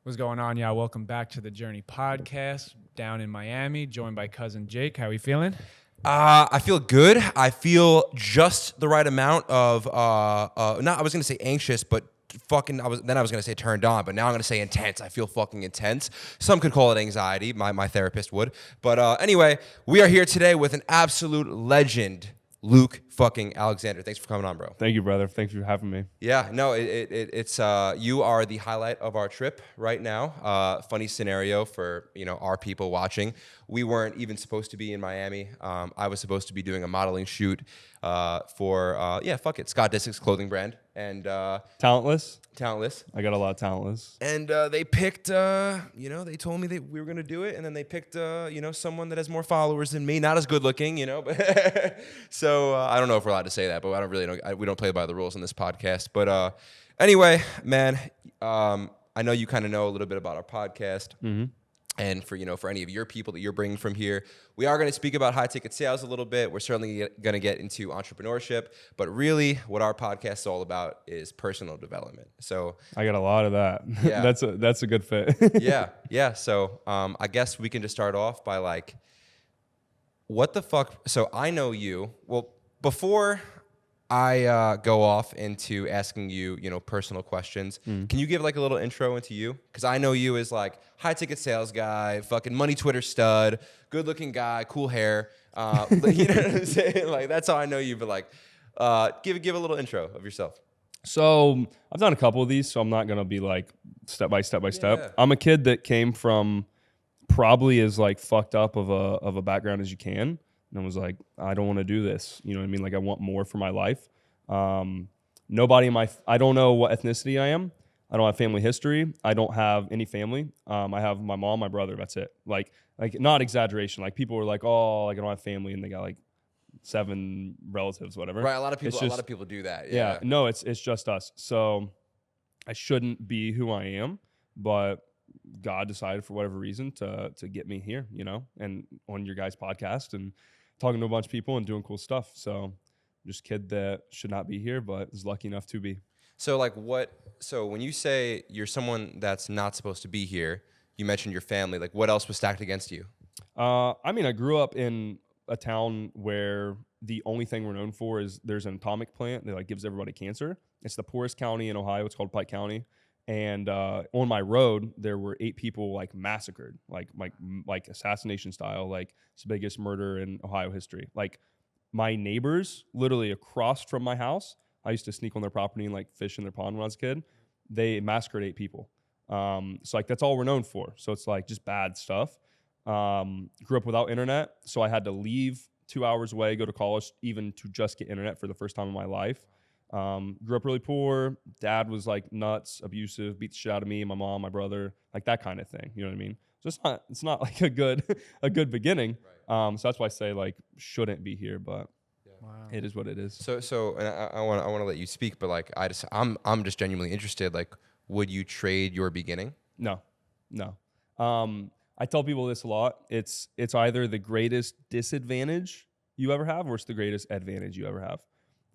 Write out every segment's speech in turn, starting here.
What's going on, y'all? Welcome back to the Journey Podcast down in Miami, joined by cousin Jake. How we feeling? I feel good. I feel just the right amount of not I was gonna say anxious, but fucking I was gonna say turned on, but now I'm gonna say intense. I feel fucking intense. Some could call it anxiety. My therapist would. But anyway, we are here today with an absolute legend, Luke fucking Alexander. Thanks for coming on, bro. Thank you, brother. Thanks for having me. Yeah, no, it's you are the highlight of our trip right now. Funny scenario for our people watching. We weren't even supposed to be in Miami. I was supposed to be doing a modeling shoot for fuck it, Scott Disick's clothing brand and Talentless? Talentless. I got a lot of talentless. And they picked, they told me that we were gonna do it, and then they picked, someone that has more followers than me, not as good looking, But so I don't know if we're allowed to say that, but I don't really know. We don't play by the rules in this podcast. But anyway, man, I know you kind of know a little bit about our podcast. Mm-hmm. And for any of your people that you're bringing from here, we are going to speak about high ticket sales a little bit. We're certainly going to get into entrepreneurship, but really what our podcast is all about is personal development. So I got a lot of that. Yeah. that's a good fit. yeah. So I guess we can just start off by like, what the fuck? So I know you. Well, before I go off into asking you, personal questions, can you give like a little intro into you? Because I know you as like high ticket sales guy, fucking money Twitter stud, good looking guy, cool hair. You know what I'm saying? Like that's how I know you. But like, give a little intro of yourself. So I've done a couple of these, so I'm not gonna be like step by step. Yeah. I'm a kid that came from probably as like fucked up of a background as you can. And I was like, I don't want to do this. You know what I mean? Like I want more for my life. Nobody in I don't know what ethnicity I am. I don't have family history. I don't have any family. I have my mom, my brother. That's it. Like not exaggeration. Like people were like, oh, like I don't have family, and they got like 7 relatives, whatever. Right. A lot of people do that. Yeah. No, it's just us. So I shouldn't be who I am, but God decided for whatever reason to get me here, and on your guys' podcast and talking to a bunch of people and doing cool stuff. So just a kid that should not be here, but is lucky enough to be. So so when you say you're someone that's not supposed to be here, you mentioned your family, like what else was stacked against you? I mean, I grew up in a town where the only thing we're known for is there's an atomic plant that like gives everybody cancer. It's the poorest county in Ohio. It's called Pike County. And on my road, there were 8 people like massacred, like assassination style, like it's the biggest murder in Ohio history. Like my neighbors, literally across from my house, I used to sneak on their property and like fish in their pond when I was a kid. They massacred 8 people. So like that's all we're known for. So it's like just bad stuff. Grew up without internet, so I had to leave 2 hours away, go to college, even to just get internet for the first time in my life. Grew up really poor. Dad was like nuts, abusive, beat the shit out of me, my mom, my brother, like that kind of thing. You know what I mean? So it's not like a good beginning. Right. So that's why I say like shouldn't be here, but Wow. it is what it is. So and I want to let you speak, but like I'm just genuinely interested. Like, would you trade your beginning? No. I tell people this a lot. It's either the greatest disadvantage you ever have, or it's the greatest advantage you ever have.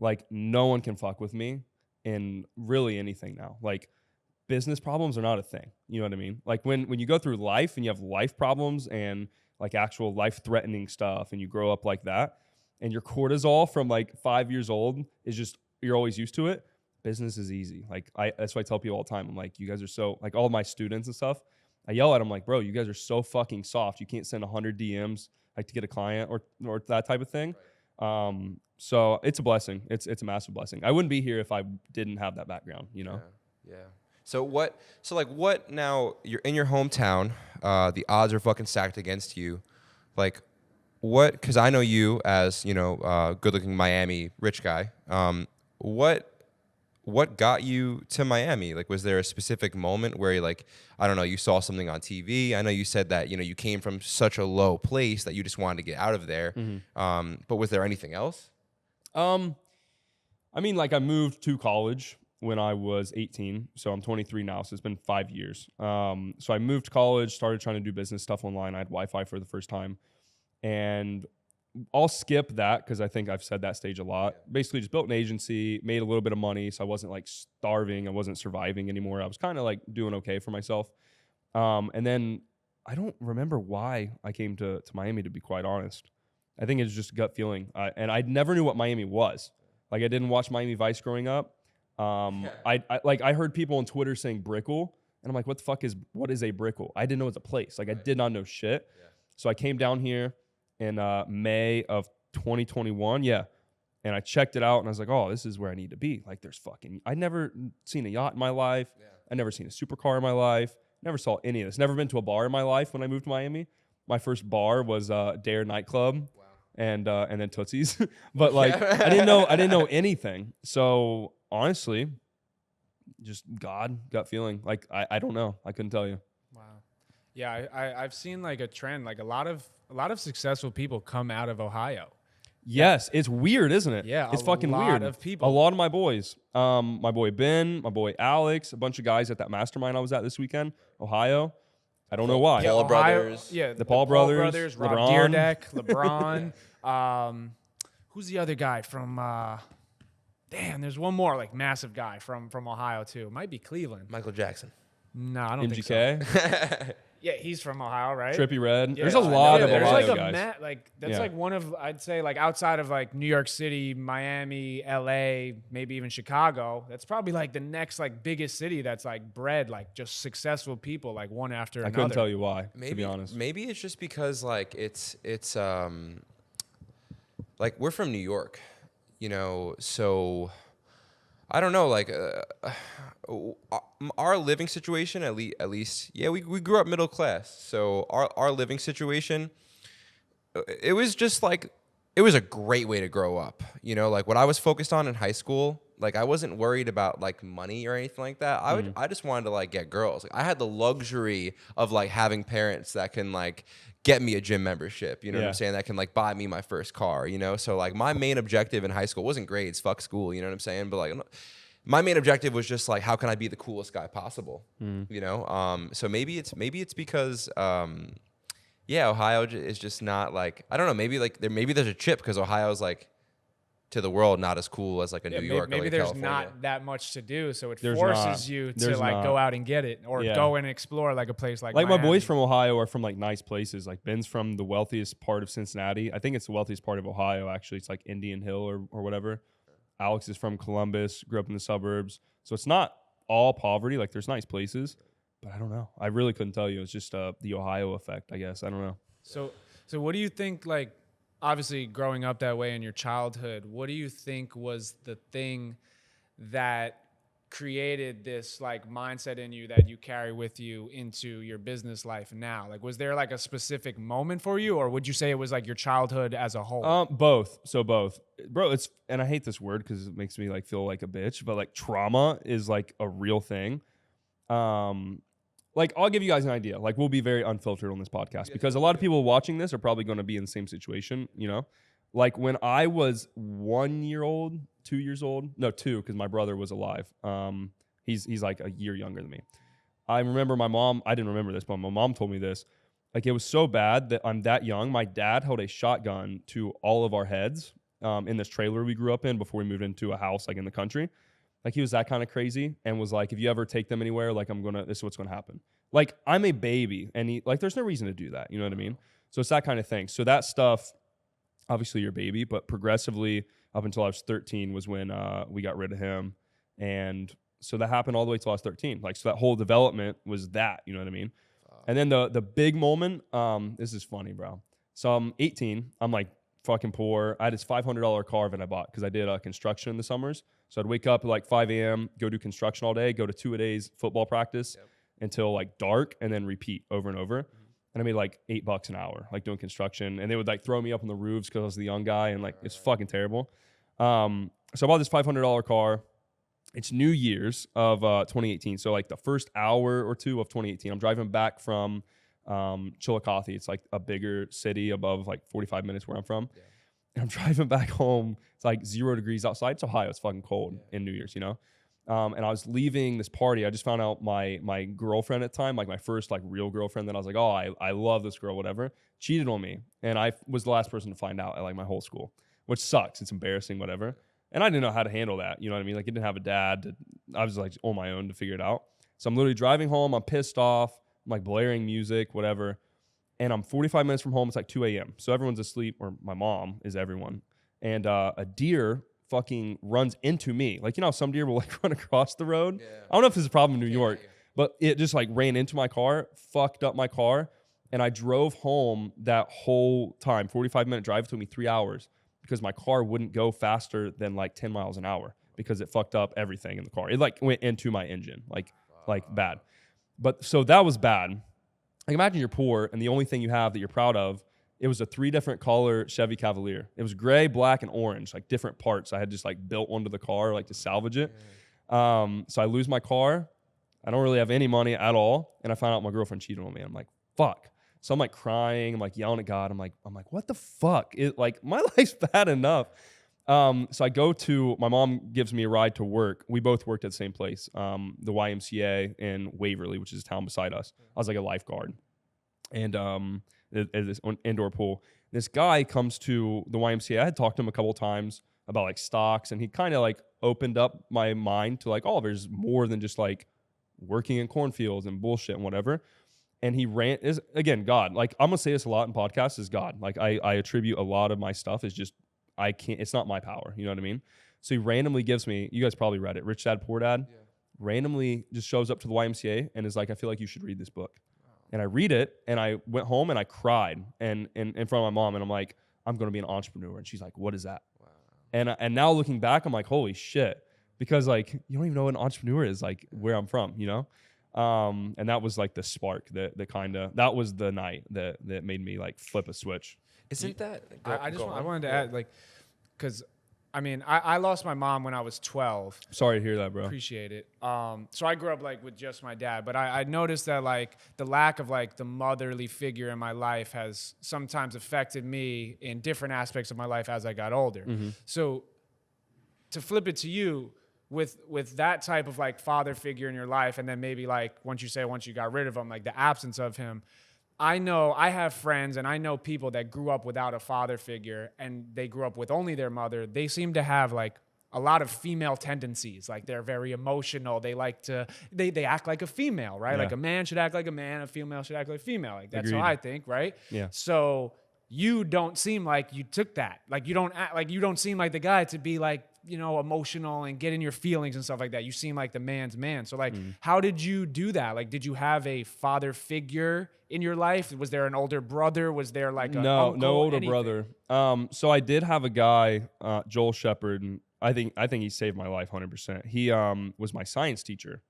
Like no one can fuck with me in really anything now. Like business problems are not a thing. You know what I mean? Like when you go through life and you have life problems and like actual life threatening stuff and you grow up like that and your cortisol from like 5 years old is just, you're always used to it. Business is easy. Like that's what I tell people all the time. I'm like, you guys are so, like all my students and stuff, I yell at them like, bro, you guys are so fucking soft. You can't send 100 DMs like to get a client or that type of thing. So it's a blessing. It's a massive blessing. I wouldn't be here if I didn't have that background, Yeah. So what now, you're in your hometown, the odds are fucking stacked against you. Like what, cause I know you as, good looking Miami rich guy. What got you to Miami? Like, was there a specific moment where you like, I don't know, you saw something on TV? I know you said that, you came from such a low place that you just wanted to get out of there. Mm-hmm. But was there anything else? I mean, like I moved to college when I was 18, so I'm 23 now, so it's been 5 years. So I moved to college, started trying to do business stuff online. I had Wi-Fi for the first time, and I'll skip that because I think I've said that stage a lot. Basically, just built an agency, made a little bit of money, so I wasn't like starving, I wasn't surviving anymore. I was kind of like doing okay for myself. And then I don't remember why I came to Miami, to be quite honest. I think it's just a gut feeling. And I never knew what Miami was. Like, I didn't watch Miami Vice growing up. I heard people on Twitter saying Brickell, and I'm like, what is a Brickell? I didn't know it was a place. Like, I did not know shit. Yeah. So I came down here in May of 2021. Yeah. And I checked it out, and I was like, oh, this is where I need to be. Like, I'd never seen a yacht in my life. Yeah. I'd never seen a supercar in my life. Never saw any of this. Never been to a bar in my life when I moved to Miami. My first bar was Dare nightclub. Wow. And then Tootsie's. But like, I didn't know anything. So honestly, just gut feeling. Like, I don't know. I couldn't tell you. Wow. Yeah, I've seen like a trend. Like a lot of successful people come out of Ohio. Yes, it's weird, isn't it? Yeah, it's a fucking lot weird. of people. A lot of my boys, my boy Ben, my boy Alex, a bunch of guys at that mastermind I was at this weekend, Ohio. I don't know why. Paul brothers. Yeah, The Paul brothers, Rob LeBron. Deerdeck, LeBron. Who's the other guy from? Damn, there's one more like massive guy from Ohio too. It might be Cleveland. Michael Jackson. No, I don't think so. MGK, Yeah, he's from Ohio, right? Trippy Red. Yeah, There's a I know. lot of There's Ohio like a guys. that's Yeah. like one of, I'd say, like outside of like New York City, Miami, LA, maybe even Chicago. That's probably like the next like biggest city that's like bred like just successful people like one after I another. couldn't tell you why, Maybe, to be honest. maybe it's just because like it's like we're from New York, you know, so I don't know, like our living situation, at least, yeah, we grew up middle class, so our living situation, it was just like, it was a great way to grow up, you know, like what I was focused on in high school. Like, I wasn't worried about like money or anything like that. I just wanted to like get girls. Like, I had the luxury of like having parents that can like get me a gym membership. You know what Yeah. I'm saying? That can like buy me my first car, you know? So like my main objective in high school wasn't grades, fuck school, you know what I'm saying? But like my main objective was just like, how can I be the coolest guy possible? You know? So maybe it's because, yeah, Ohio is just not like, I don't know, maybe like maybe there's a chip because Ohio's like, to the world, not as cool as like a Yeah, New York maybe or like there's California. not that much to do, so it There's forces not. you to There's like not. go out and get it or Yeah. go and explore like a place like Like my Miami. boys from Ohio are from like nice places. Like Ben's from the wealthiest part of Cincinnati. I think it's the wealthiest part of Ohio, actually. It's like Indian Hill or whatever. Alex is from Columbus, grew up in the suburbs. So it's not all poverty. Like, there's nice places, but I don't know. I really couldn't tell you. It's just the Ohio effect, I guess. I don't know. So what do you think, like, obviously growing up that way in your childhood, what do you think was the thing that created this like mindset in you that you carry with you into your business life now? Like, was there like a specific moment for you, or would you say it was like your childhood as a whole? Both. So both, bro. And I hate this word because it makes me like feel like a bitch, but like trauma is like a real thing. Like, I'll give you guys an idea. Like, we'll be very unfiltered on this podcast because a lot of people watching this are probably going to be in the same situation, you know? Like, when I was 1 year old, 2 years old, no, 2, because my brother was alive. He's like a year younger than me. I remember my mom, I didn't remember this, but my mom told me this. Like, it was so bad that I'm that young. My dad held a shotgun to all of our heads in this trailer we grew up in before we moved into a house, like, in the country. Like, he was that kind of crazy and was like, if you ever take them anywhere, like, this is what's going to happen. Like, I'm a baby, and there's no reason to do that. You know what I mean? So it's that kind of thing. So that stuff, obviously you're a baby, but progressively up until I was 13 was when we got rid of him. And so that happened all the way till I was 13. Like, so that whole development was that, you know what I mean? And then the big moment, this is funny, bro. So I'm 18. I'm like fucking poor. I had this $500 car that I bought because I did construction in the summers. So I'd wake up at like 5 a.m., go do construction all day, go to 2-a-days football practice until like dark, and then repeat over and over. And I made like $8 an hour, like doing construction. And they would like throw me up on the roofs because I was the young guy, and like it's fucking terrible. So I bought this $500 car. It's New Year's of 2018. So like the first hour or two of 2018, I'm driving back from Chillicothe. It's like a bigger city above like 45 minutes where I'm from. Yeah. And I'm driving back home. It's like 0 degrees outside. It's Ohio. It's fucking cold in New Year's, you know? And I was leaving this party. I just found out my girlfriend at the time, like my first like real girlfriend, that I was like, oh, I love this girl, whatever, cheated on me. And I was the last person to find out at like my whole school, which sucks. It's embarrassing, whatever. And I didn't know how to handle that. You know what I mean? Like, I didn't have a dad. I was like on my own to figure it out. So I'm literally driving home. I'm pissed off. I'm like blaring music, whatever. And I'm 45 minutes from home. It's like 2 a.m. So everyone's asleep, or my mom is everyone. And a deer fucking runs into me. Like, you know how some deer will like run across the road? Yeah. I don't know if this is a problem in New York, but it just like ran into my car, fucked up my car. And I drove home that whole time, 45-minute drive. It took me 3 hours because my car wouldn't go faster than like 10 miles an hour because it fucked up everything in the car. It like went into my engine, like bad. But so that was bad. Like imagine you're poor and the only thing you have that you're proud of, it was a 3 different color Chevy Cavalier. It was gray, black, and orange, like different parts. I had just like built onto the car, like to salvage it. So I lose my car. I don't really have any money at all. And I find out my girlfriend cheated on me. I'm like, fuck. So I'm like crying. I'm like yelling at God. I'm like, what the fuck? Like my life's bad enough. So I go to, my mom gives me a ride to work. We both worked at the same place, the YMCA in Waverly, which is a town beside us. I was like a lifeguard. And this indoor pool. This guy comes to the YMCA. I had talked to him a couple times about like stocks, and he kind of like opened up my mind to like, oh, there's more than just like working in cornfields and bullshit and whatever. And he is again, God. Like I'm gonna say this a lot in podcasts, is God. Like I attribute a lot of my stuff is just I can't. It's not my power. You know what I mean? So he randomly gives me. You guys probably read it. Rich Dad Poor Dad. Yeah. Randomly just shows up to the YMCA and is like, I feel like you should read this book. And I read it, and I went home and I cried and in front of my mom, and I'm like, I'm gonna be an entrepreneur. And she's like, what is that? Wow. And now looking back, I'm like, holy shit, because like you don't even know what an entrepreneur is, like where I'm from, you know. And that was like the spark that was the night that made me like flip a switch. Isn't that? I wanted to add, like, because I mean, I lost my mom when I was 12. Sorry to hear that, bro. Appreciate it. So I grew up like with just my dad, but I noticed that like the lack of like the motherly figure in my life has sometimes affected me in different aspects of my life as I got older. Mm-hmm. So to flip it to you, with that type of like father figure in your life, and then maybe like once you got rid of him, like the absence of him, I know I have friends and I know people that grew up without a father figure and they grew up with only their mother. They seem to have like a lot of female tendencies. Like they're very emotional. They like to, they act like a female, right? Yeah. Like a man should act like a man, a female should act like a female. Like that's Agreed. How I think, right? Yeah. So you don't seem like you took that. Like you don't seem like the guy to be like, you know, emotional and get in your feelings and stuff like that. You seem like the man's man. So like, how did you do that? Like, did you have a father figure in your life? Was there an older brother? Was there like an uncle? No older anything? Brother. So I did have a guy, Joel Shepard, and I think he saved my life 100%. He was my science teacher.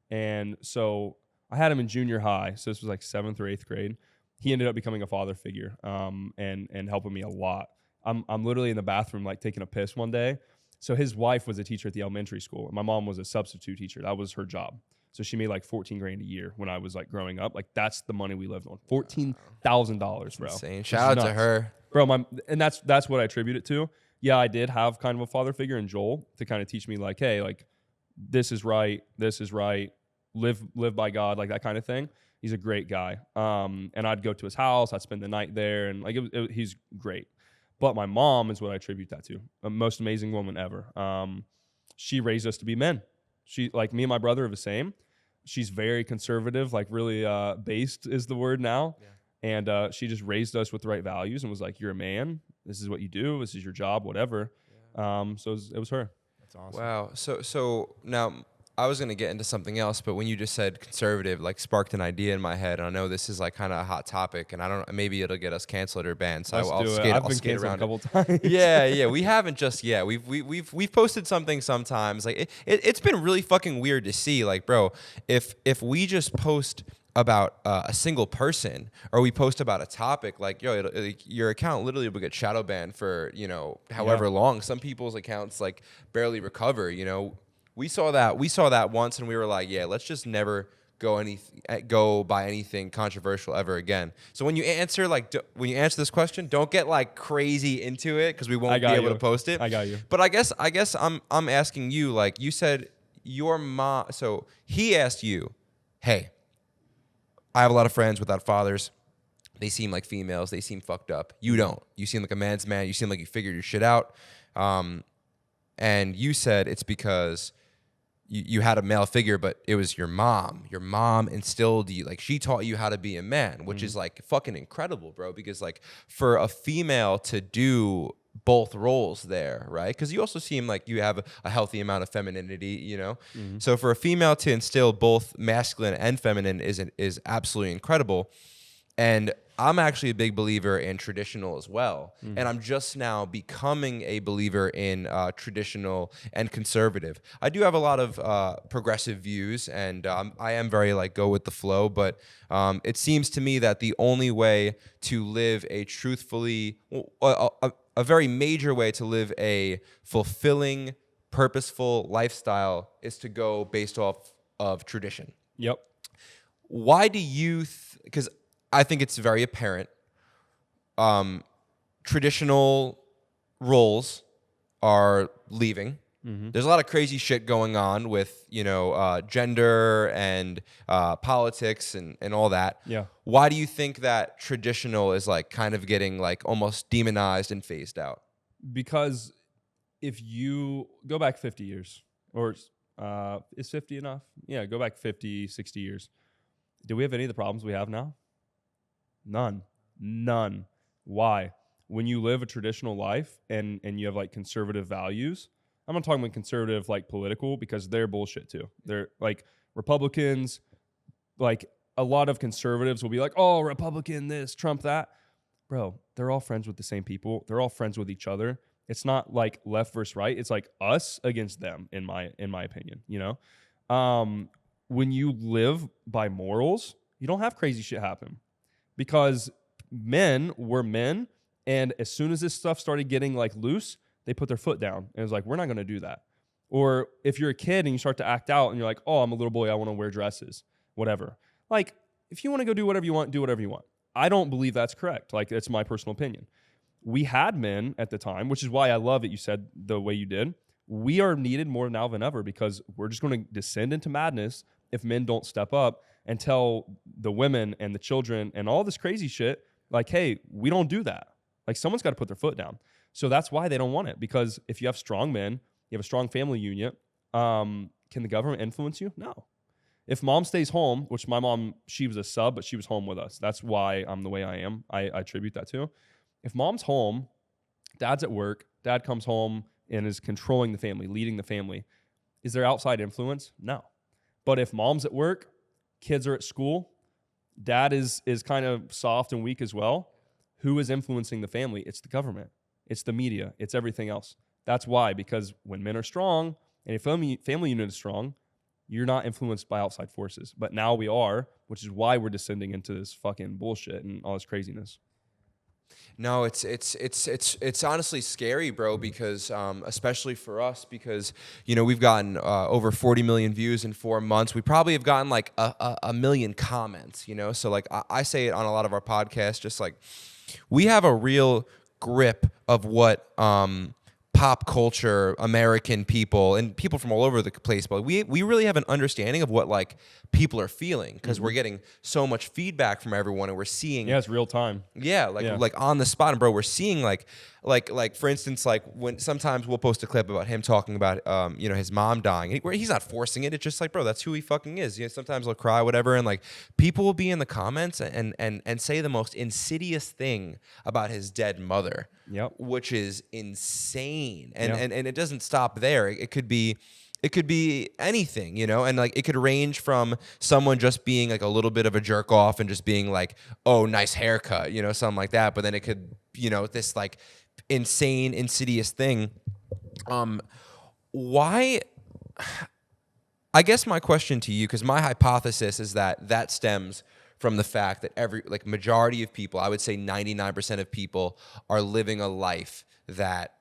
And so I had him in junior high. So this was like 7th or 8th grade. He ended up becoming a father figure and helping me a lot. I'm literally in the bathroom like taking a piss one day. So his wife was a teacher at the elementary school, and my mom was a substitute teacher. That was her job. So she made like $14,000 a year when I was like growing up. Like that's the money we lived on. $14,000, bro. Insane. Shout out to her, bro. And that's what I attribute it to. Yeah, I did have kind of a father figure in Joel to kind of teach me like, hey, like this is right, live by God, like that kind of thing. He's a great guy. And I'd go to his house. I'd spend the night there, and like he's great. But my mom is what I attribute that to. The most amazing woman ever. She raised us to be men. She, like me and my brother, are the same. She's very conservative, like really based is the word now. Yeah. And she just raised us with the right values and was like, you're a man. This is what you do. This is your job, whatever. Yeah. So it was her. That's awesome. Wow. So now I was going to get into something else, but when you just said conservative, like sparked an idea in my head. And I know this is like kind of a hot topic, and I don't know, maybe it'll get us canceled or banned. So I'll skate around a couple times. Yeah. We haven't just yet. We've posted something sometimes. Like it's been really fucking weird to see. Like, bro, if we just post about a single person, or we post about a topic, like your account literally will get shadow banned for however long. Some people's accounts like barely recover. We saw that once, and we were like, yeah, let's just never go by anything controversial ever again. So when you answer this question, don't get like crazy into it, because we won't be able to post it. I got you. But I guess I'm asking you, like you said, your mom. So he asked you, hey, I have a lot of friends without fathers. They seem like females. They seem fucked up. You don't. You seem like a man's man. You seem like you figured your shit out. And you said it's because you had a male figure, but it was your mom. Your mom instilled you, like she taught you how to be a man, which is like fucking incredible, bro. Because like for a female to do both roles there, right? Because you also seem like you have a healthy amount of femininity, you know. So for a female to instill both masculine and feminine is absolutely incredible. And I'm actually a big believer in traditional as well. And I'm just now becoming a believer in traditional and conservative. I do have a lot of progressive views, and I am very like go with the flow. But it seems to me that the only way to live a truthfully, a very major way to live a fulfilling, purposeful lifestyle is to go based off of tradition. Yep. Why do you, because I think it's very apparent, traditional roles are leaving. There's a lot of crazy shit going on with, you know, gender and politics and all that. Yeah. Why do you think that traditional is like kind of getting like almost demonized and phased out? Because if you go back 50 years, or is 50 enough? Yeah, go back 50, 60 years. Do we have any of the problems we have now? None. Why? When you live a traditional life and you have like conservative values, I'm not talking about conservative like political, because they're bullshit too. They're like Republicans, like a lot of conservatives will be like, oh, Republican this, Trump that. Bro, they're all friends with the same people. They're all friends with each other. It's not like left versus right. It's like us against them, in my opinion, you know? When you live by morals, you don't have crazy shit happen. Because men were men, and as soon as this stuff started getting like loose, they put their foot down and it was like, we're not going to do that. Or if you're a kid and you start to act out and you're like, oh, I'm a little boy, I want to wear dresses, whatever. Like, if you want to go do whatever you want, do whatever you want. I don't believe that's correct. Like, that's my personal opinion. We had men at the time, which is why I love that you said the way you did. We are needed more now than ever, because we're just going to descend into madness if men don't step up and tell the women and the children and all this crazy shit, like, hey, we don't do that. Like, someone's got to put their foot down. So that's why they don't want it, because if you have strong men, you have a strong family unit, can the government influence you? No. If mom stays home, which my mom, she was a sub, but she was home with us. That's why I'm the way I am. I attribute that to. If mom's home, dad's at work, dad comes home and is controlling the family, leading the family. Is there outside influence? No. But if mom's at work, kids are at school, dad is kind of soft and weak as well, who is influencing the family? It's the government. It's the media. It's everything else. That's why, because when men are strong and your family unit is strong, you're not influenced by outside forces. But now we are, which is why we're descending into this fucking bullshit and all this craziness. No, it's honestly scary, bro, because especially for us, because, you know, we've gotten over 40 million views in 4 months. We probably have gotten like a million comments, you know? So like I say it on a lot of our podcasts, just like we have a real grip of what pop culture, American people, and people from all over the place, but we really have an understanding of what like people are feeling, because we're getting so much feedback from everyone, and we're seeing Yeah, it's real time. Yeah, like on the spot, and bro, we're seeing like for instance, like when sometimes we'll post a clip about him talking about you know, his mom dying, where he's not forcing it. It's just like, bro, that's who he fucking is. You know, sometimes he'll cry, whatever, and like people will be in the comments and say the most insidious thing about his dead mother. Yep. Which is insane, Yeah. and it doesn't stop there. It could be anything, you know, and like it could range from someone just being like a little bit of a jerk off and just being like, oh, nice haircut, you know, something like that. But then it could, you know, this like insane, insidious thing. Why? I guess my question to you, because my hypothesis is that stems from the fact that majority of people, I would say 99% of people, are living a life that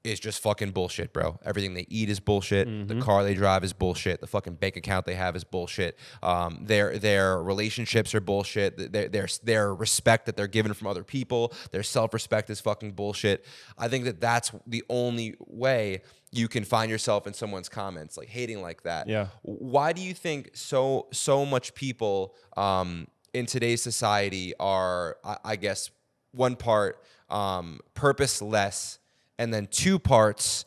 is just fucking bullshit, bro. Everything they eat is bullshit. The car they drive is bullshit. The fucking bank account they have is bullshit. Their relationships are bullshit. Their respect that they're given from other people, their self-respect is fucking bullshit. I think that that's the only way you can find yourself in someone's comments, like hating like that. Yeah. Why do you think so much people in today's society are, I guess, one part purposeless, and then 2 parts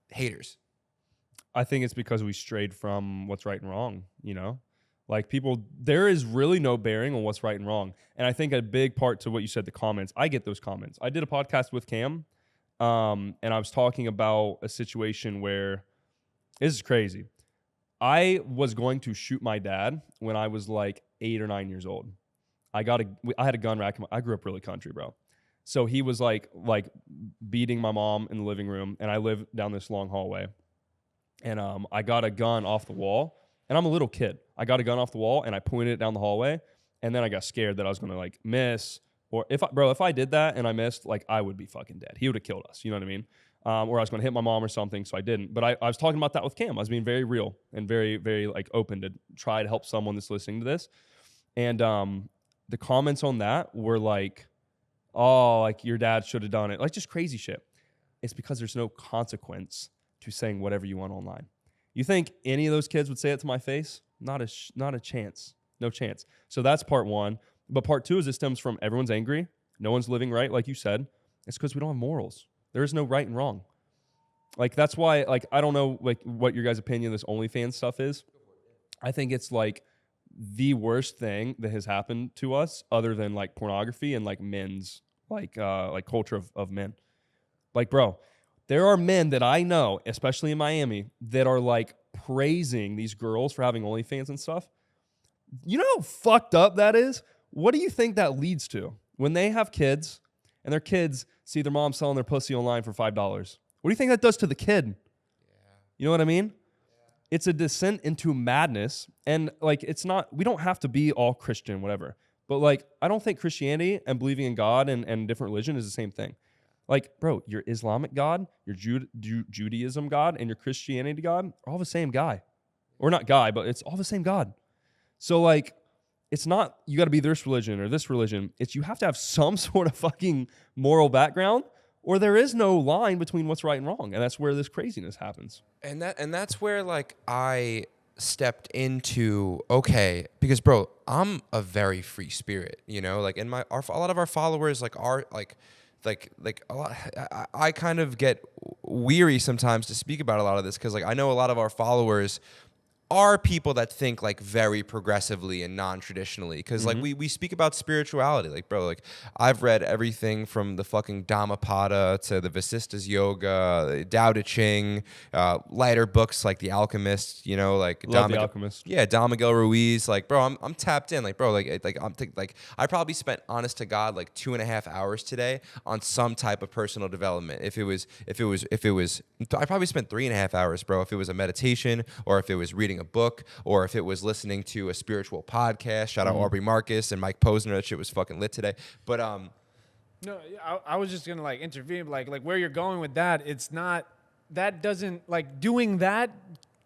haters? I think it's because we strayed from what's right and wrong, you know? Like people, there is really no bearing on what's right and wrong. And I think a big part to what you said, the comments, I get those comments. I did a podcast with Cam, and I was talking about a situation where, this is crazy. I was going to shoot my dad when I was like 8 or 9 years old. I had a gun rack. I grew up really country, bro. So he was like beating my mom in the living room, and I live down this long hallway. And I got a gun off the wall, and I'm a little kid. I got a gun off the wall, and I pointed it down the hallway, and then I got scared that I was gonna like miss, or if I did that and I missed, like I would be fucking dead. He would have killed us. You know what I mean? Or I was gonna hit my mom or something, so I didn't. But I was talking about that with Cam. I was being very real and very, very like open to try to help someone that's listening to this. And the comments on that were like, oh, like your dad should have done it. Like just crazy shit. It's because there's no consequence to saying whatever you want online. You think any of those kids would say it to my face? Not a chance. No chance. So that's part one. But part two is it stems from everyone's angry. No one's living right, like you said. It's because we don't have morals. There is no right and wrong. Like that's why, like I don't know like what your guys' opinion of this OnlyFans stuff is. I think it's like the worst thing that has happened to us other than like pornography and like men's like culture of men. Like, bro, there are men that I know, especially in Miami, that are like praising these girls for having OnlyFans and stuff. You know how fucked up that is? What do you think that leads to? When they have kids and their kids see their mom selling their pussy online for $5, what do you think that does to the kid? Yeah. You know what I mean? It's a descent into madness. And like, it's not, we don't have to be all Christian, whatever. But like, I don't think Christianity and believing in God and different religion is the same thing. Like, bro, your Islamic God, your Judaism God, and your Christianity God are all the same guy. Or not guy, but it's all the same God. So like, it's not you got to be this religion or this religion. It's you have to have some sort of fucking moral background, or there is no line between what's right and wrong. And that's where this craziness happens. And that's where like I stepped into, okay, because bro, I'm a very free spirit, you know, like in a lot of our followers like are like a lot, I kind of get weary sometimes to speak about a lot of this because like I know a lot of our followers are people that think like very progressively and non-traditionally because like we speak about spirituality, like bro, like I've read everything from the fucking Dhammapada to the Vasistas Yoga, Tao Te Ching, lighter books like The Alchemist, you know, like Love The Alchemist. Yeah, Don Miguel Ruiz, like bro, I'm tapped in, like bro, like I probably spent honest to God like 2.5 hours today on some type of personal development. If it was, I probably spent 3.5 hours, bro. If it was a meditation or if it was reading a book or if it was listening to a spiritual podcast. Shout out Aubrey Marcus and Mike Posner. That shit was fucking lit today. But no, I was just gonna like intervene, like where you're going with that. It's not that doesn't like doing that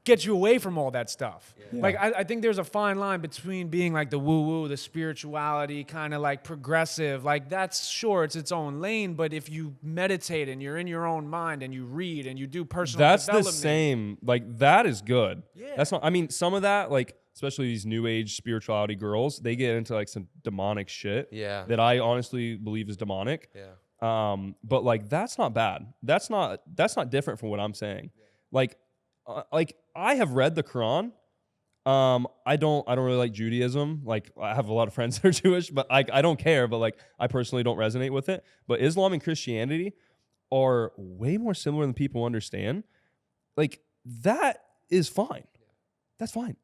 gets you away from all that stuff. Yeah. Like I think there's a fine line between being like the woo-woo, the spirituality, kind of like progressive. Like that's sure it's its own lane, but if you meditate and you're in your own mind and you read and you do personal development, that's the same. Like that is good. Yeah. That's not. I mean, some of that, like especially these new age spirituality girls, they get into like some demonic shit. Yeah. That I honestly believe is demonic. Yeah. But like that's not bad. That's not different from what I'm saying. Yeah. Like I have read the Quran. I don't really like Judaism. Like I have a lot of friends that are Jewish, but I don't care. But like I personally don't resonate with it. But Islam and Christianity are way more similar than people understand. Like that is fine. That's fine.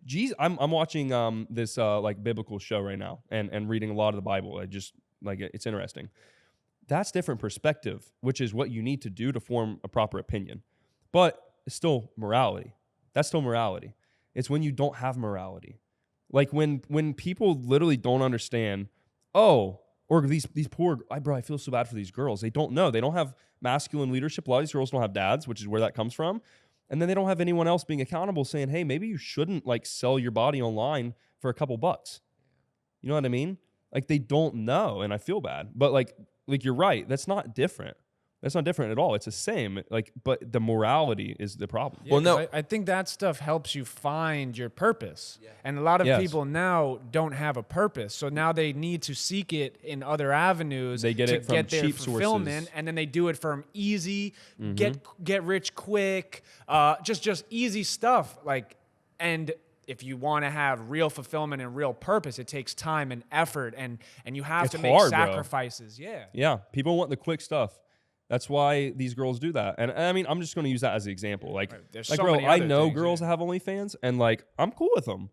Jesus, I'm watching this like biblical show right now and reading a lot of the Bible. I just like it's interesting. That's different perspective, which is what you need to do to form a proper opinion. But it's still morality. That's still morality. It's when you don't have morality. Like when people literally don't understand, or these poor, I feel so bad for these girls. They don't know. They don't have masculine leadership. A lot of these girls don't have dads, which is where that comes from. And then they don't have anyone else being accountable saying, hey, maybe you shouldn't like sell your body online for a couple bucks. You know what I mean? Like they don't know, and I feel bad. But like you're right. That's not different. It's not different at all. It's the same. Like, but the morality is the problem. Yeah, Well, 'cause no. I think that stuff helps you find your purpose. And a lot of Yes. people now don't have a purpose. So now they need to seek it in other avenues They get to it from get their cheap fulfillment. sources. And then they do it from easy, get rich quick, just easy stuff. Like, and if you want to have real fulfillment and real purpose, it takes time and effort, and you have It's to make hard, bro. sacrifices. Yeah. Yeah, people want the quick stuff. That's why these girls do that. And I mean, I'm just going to use that as an example. Like, There's like so bro, many I other know things, girls yeah. that have OnlyFans, and like, I'm cool with them.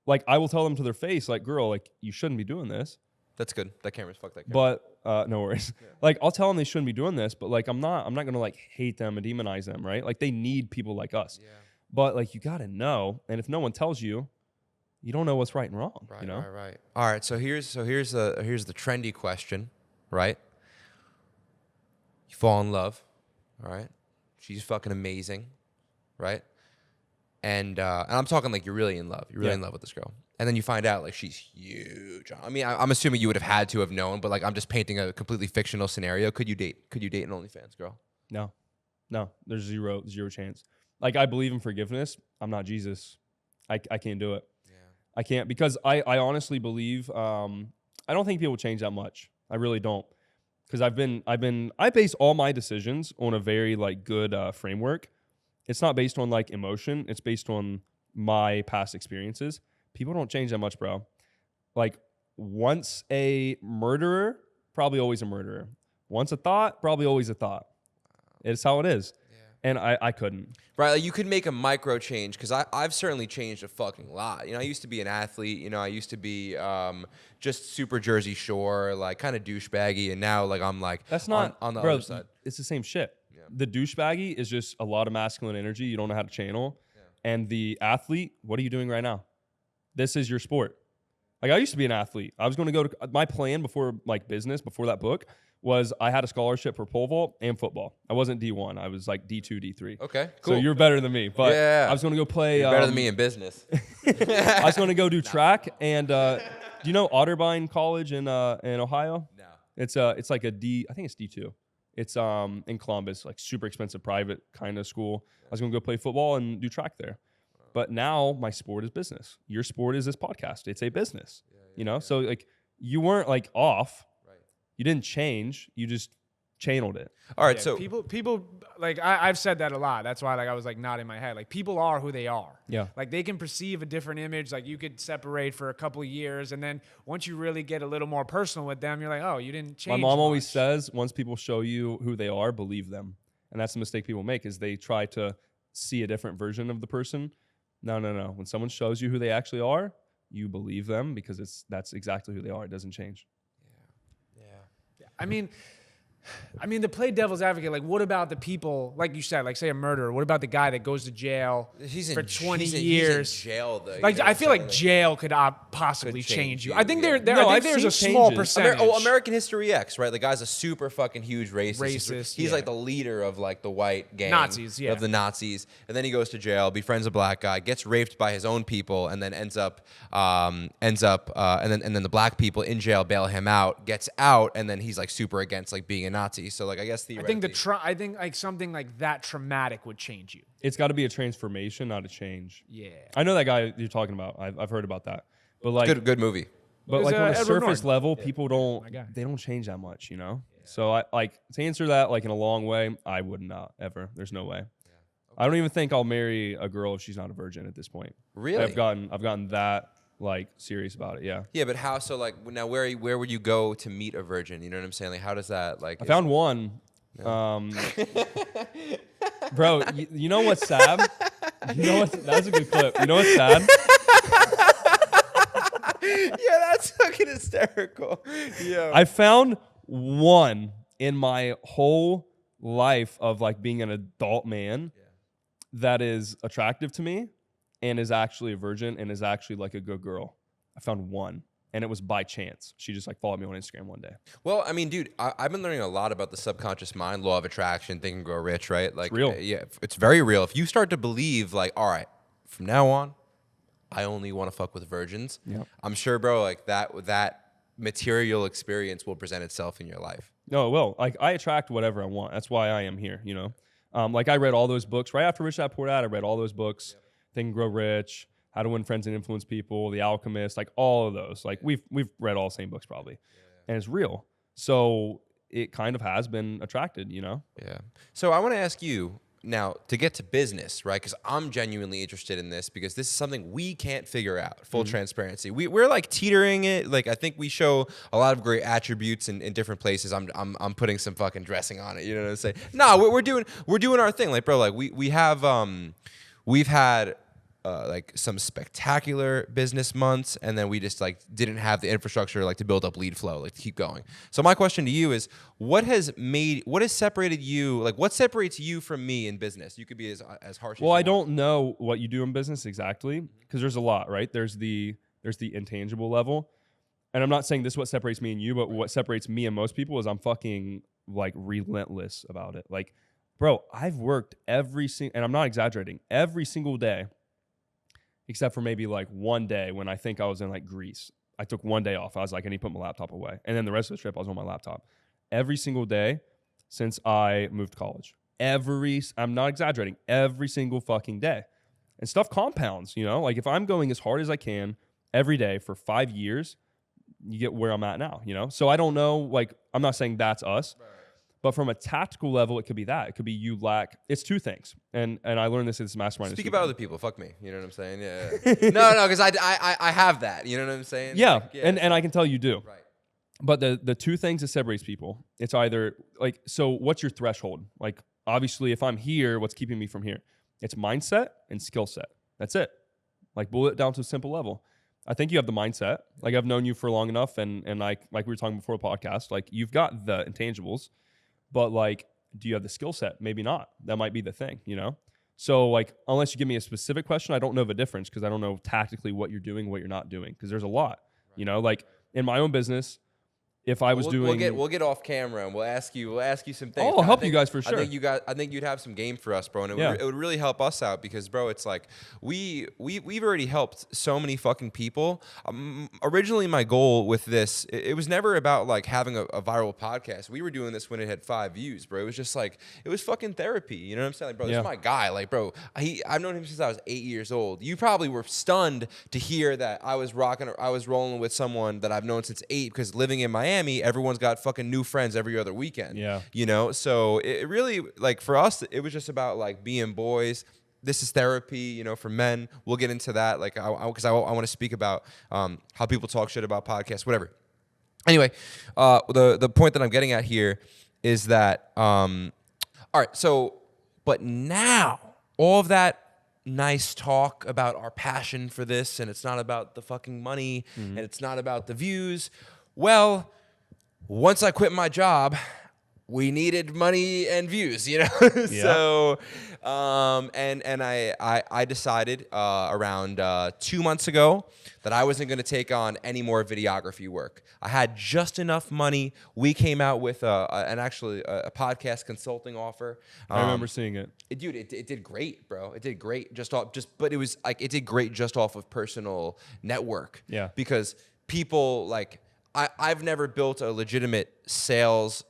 Like, I will tell them to their face, like, girl, like, you shouldn't be doing this. That's good. That camera's fuck that camera. But no worries. Like, I'll tell them they shouldn't be doing this, but like, I'm not gonna like hate them and demonize them, right? Like, they need people like us. Yeah. But like, you gotta know, and if no one tells you, you don't know what's right and wrong. Right, you know? right. All right. So here's the trendy question, right? You fall in love, all right? She's fucking amazing, right? And I'm talking like you're really in love. You're really Yeah. in love with this girl. And then you find out like she's huge. I mean, I'm assuming you would have had to have known, but like I'm just painting a completely fictional scenario. Could you date an OnlyFans girl? No, there's zero chance. Like, I believe in forgiveness. I'm not Jesus. I can't do it. Yeah. I can't, because I honestly believe I don't think people change that much. I really don't, because I base all my decisions on a very like good framework. It's not based on like emotion. It's based on my past experiences. People don't change that much, bro. Like, once a murderer, probably always a murderer. Once a thought, probably always a thought. It's how it is. And I couldn't. Right, like you could make a micro change because I've certainly changed a fucking lot. You know, I used to be an athlete. You know, I used to be just super Jersey Shore, like kind of douchebaggy, and now like I'm like That's not on the bro, other side. It's the same shit. The douchebaggy is just a lot of masculine energy you don't know how to channel. And the athlete, what are you doing right now? This is your sport. Like, I used to be an athlete. I was going to go to my plan before like business, before that book, was I had a scholarship for pole vault and football. I wasn't D1. I was like D2, D3. Okay, cool. So you're better than me. But Yeah. I was going to go play. You're better than me in business. I was going to go do track. And do you know Otterbein College in Ohio? No. It's like a D. I think it's D2. It's in Columbus, like super expensive private kind of school. I was going to go play football and do track there. But now my sport is business. Your sport is this podcast. It's a business. You know? So like, you weren't like off. Right. You didn't change. You just channeled it. All right, Yeah, so people like I've said that a lot. That's why like I was like nodding my head. Like, people are who they are. Yeah. Like, they can perceive a different image. Like, you could separate for a couple of years, and then once you really get a little more personal with them, you're like, oh, you didn't change. My mom always much. says, once people show you who they are, believe them. And that's the mistake people make, is they try to see a different version of the person. No. When someone shows you who they actually are, you believe them, because that's exactly who they are. It doesn't change. I mean, to play devil's advocate, like, what about the people, like you said, like, say a murderer? What about the guy that goes to jail for 20 years? He's in jail though. Like, I feel like jail could possibly Could change change you. you, I think yeah. No, I I've think there's a seen small changes. percentage. American History X, right? The guy's a super fucking huge racist. Racist, He's yeah. like the leader of like the white gang. Nazis, yeah. Of the Nazis. And then he goes to jail, befriends a black guy, gets raped by his own people, and then ends up and then the black people in jail bail him out, gets out, and then he's like super against like being a Nazi. So like I guess I think theoretically. I think like something like that traumatic would change you. It's got to be a transformation, not a change. Yeah. I know that guy you're talking about. I've heard about that. But like, good movie. but It was, like on a Edward surface Norton. level, people my guy. they don't change that much, you know? So I like, to answer that like in a long way, I would not ever. There's no way. I don't even think I'll marry a girl if she's not a virgin at this point. Really? I've gotten that like serious about it. Yeah. Yeah, but how? So like now, where would you go to meet a virgin? You know what I'm saying? Like, how does that like? I found one. Bro, you know what's sad? That's a good clip. You know what's sad? Yeah, that's fucking hysterical. Yeah. I found one in my whole life of like being an adult man that is attractive to me and is actually a virgin and is actually like a good girl. I found one. And it was by chance. She just like followed me on Instagram one day. Well, I mean, dude, I've been learning a lot about the subconscious mind, law of attraction, think and grow rich, right? Like, real. Yeah, it's very real. If you start to believe, like, all right, from now on, I only want to fuck with virgins. Yep. I'm sure, bro, like that material experience will present itself in your life. No, it will. Like I attract whatever I want. That's why I am here. You know, like I read all those books right after Rich Dad Poor Dad. I read all those books. Think and Grow Rich, How to Win Friends and Influence People, The Alchemist, like all of those. Like we've read all the same books probably, and it's real. So it kind of has been attracted. You know. Yeah. So I want to ask you now to get to business, right? Because I'm genuinely interested in this because this is something we can't figure out. Full transparency, we're like teetering it. Like I think we show a lot of great attributes in different places. I'm putting some fucking dressing on it. You know what I'm saying? No, we're doing our thing. Like bro, like we have we've had. Like some spectacular business months, and then we just like didn't have the infrastructure like to build up lead flow, like to keep going. So my question to you is, what has separated you? Like, what separates you from me in business? You could be as harsh. Well, as I don't know what you do in business exactly because there's a lot, right? There's the intangible level, and I'm not saying this is what separates me and you, but what separates me and most people is I'm fucking like relentless about it. Like, bro, I've worked and I'm not exaggerating, every single day. Except for maybe like one day when I think I was in like Greece. I took one day off. I was like, I need to put my laptop away. And then the rest of the trip, I was on my laptop. Every single day since I moved to college. I'm not exaggerating, every single fucking day. And stuff compounds, you know? Like if I'm going as hard as I can every day for 5 years, you get where I'm at now, you know? So I don't know, like, I'm not saying that's us. But from a tactical level, it could be that. It could be you lack. It's two things, and I learned this in this mastermind. Speak about other people. Fuck me. You know what I'm saying? Yeah. no, because I have that. You know what I'm saying? Yeah, like, and I can tell you do. Right. But the two things that separates people, it's either like, so what's your threshold? Like obviously, if I'm here, what's keeping me from here? It's mindset and skill set. That's it. Like bullet it down to a simple level. I think you have the mindset. Like I've known you for long enough, and like we were talking before the podcast. Like you've got the intangibles. But like, do you have the skill set? Maybe not. That might be the thing, you know? So like, unless you give me a specific question, I don't know the difference because I don't know tactically what you're doing, what you're not doing. Because there's a lot, you know? Like in my own business, if I was doing, we'll get off camera and we'll ask you some things. Oh, I'll help you guys for sure. I think you'd have some game for us, bro, and it would really help us out because, bro, it's like we've already helped so many fucking people. Originally, my goal with this, it was never about like having a viral podcast. We were doing this when it had 5 views, bro. It was just like it was fucking therapy. You know what I'm saying, like, bro? This is my guy, like, bro. I've known him since I was 8 years old. You probably were stunned to hear that I was rolling with someone that I've known since 8 because living in Miami. Everyone's got fucking new friends every other weekend. Yeah. You know? So it really, like, for us, it was just about, like, being boys. This is therapy, you know, for men. We'll get into that, like, because I want to speak about how people talk shit about podcasts, whatever. Anyway, the point that I'm getting at here is that, all right, so, but now, all of that nice talk about our passion for this, and it's not about the fucking money, and it's not about the views. Well, once I quit my job, we needed money and views, you know? So, and I decided around 2 months ago that I wasn't going to take on any more videography work. I had just enough money. We came out with a podcast consulting offer. I remember seeing it. Dude, it did great, bro. It did great but it was like, it did great just off of personal network. Yeah. Because people like, I've never built a legitimate sales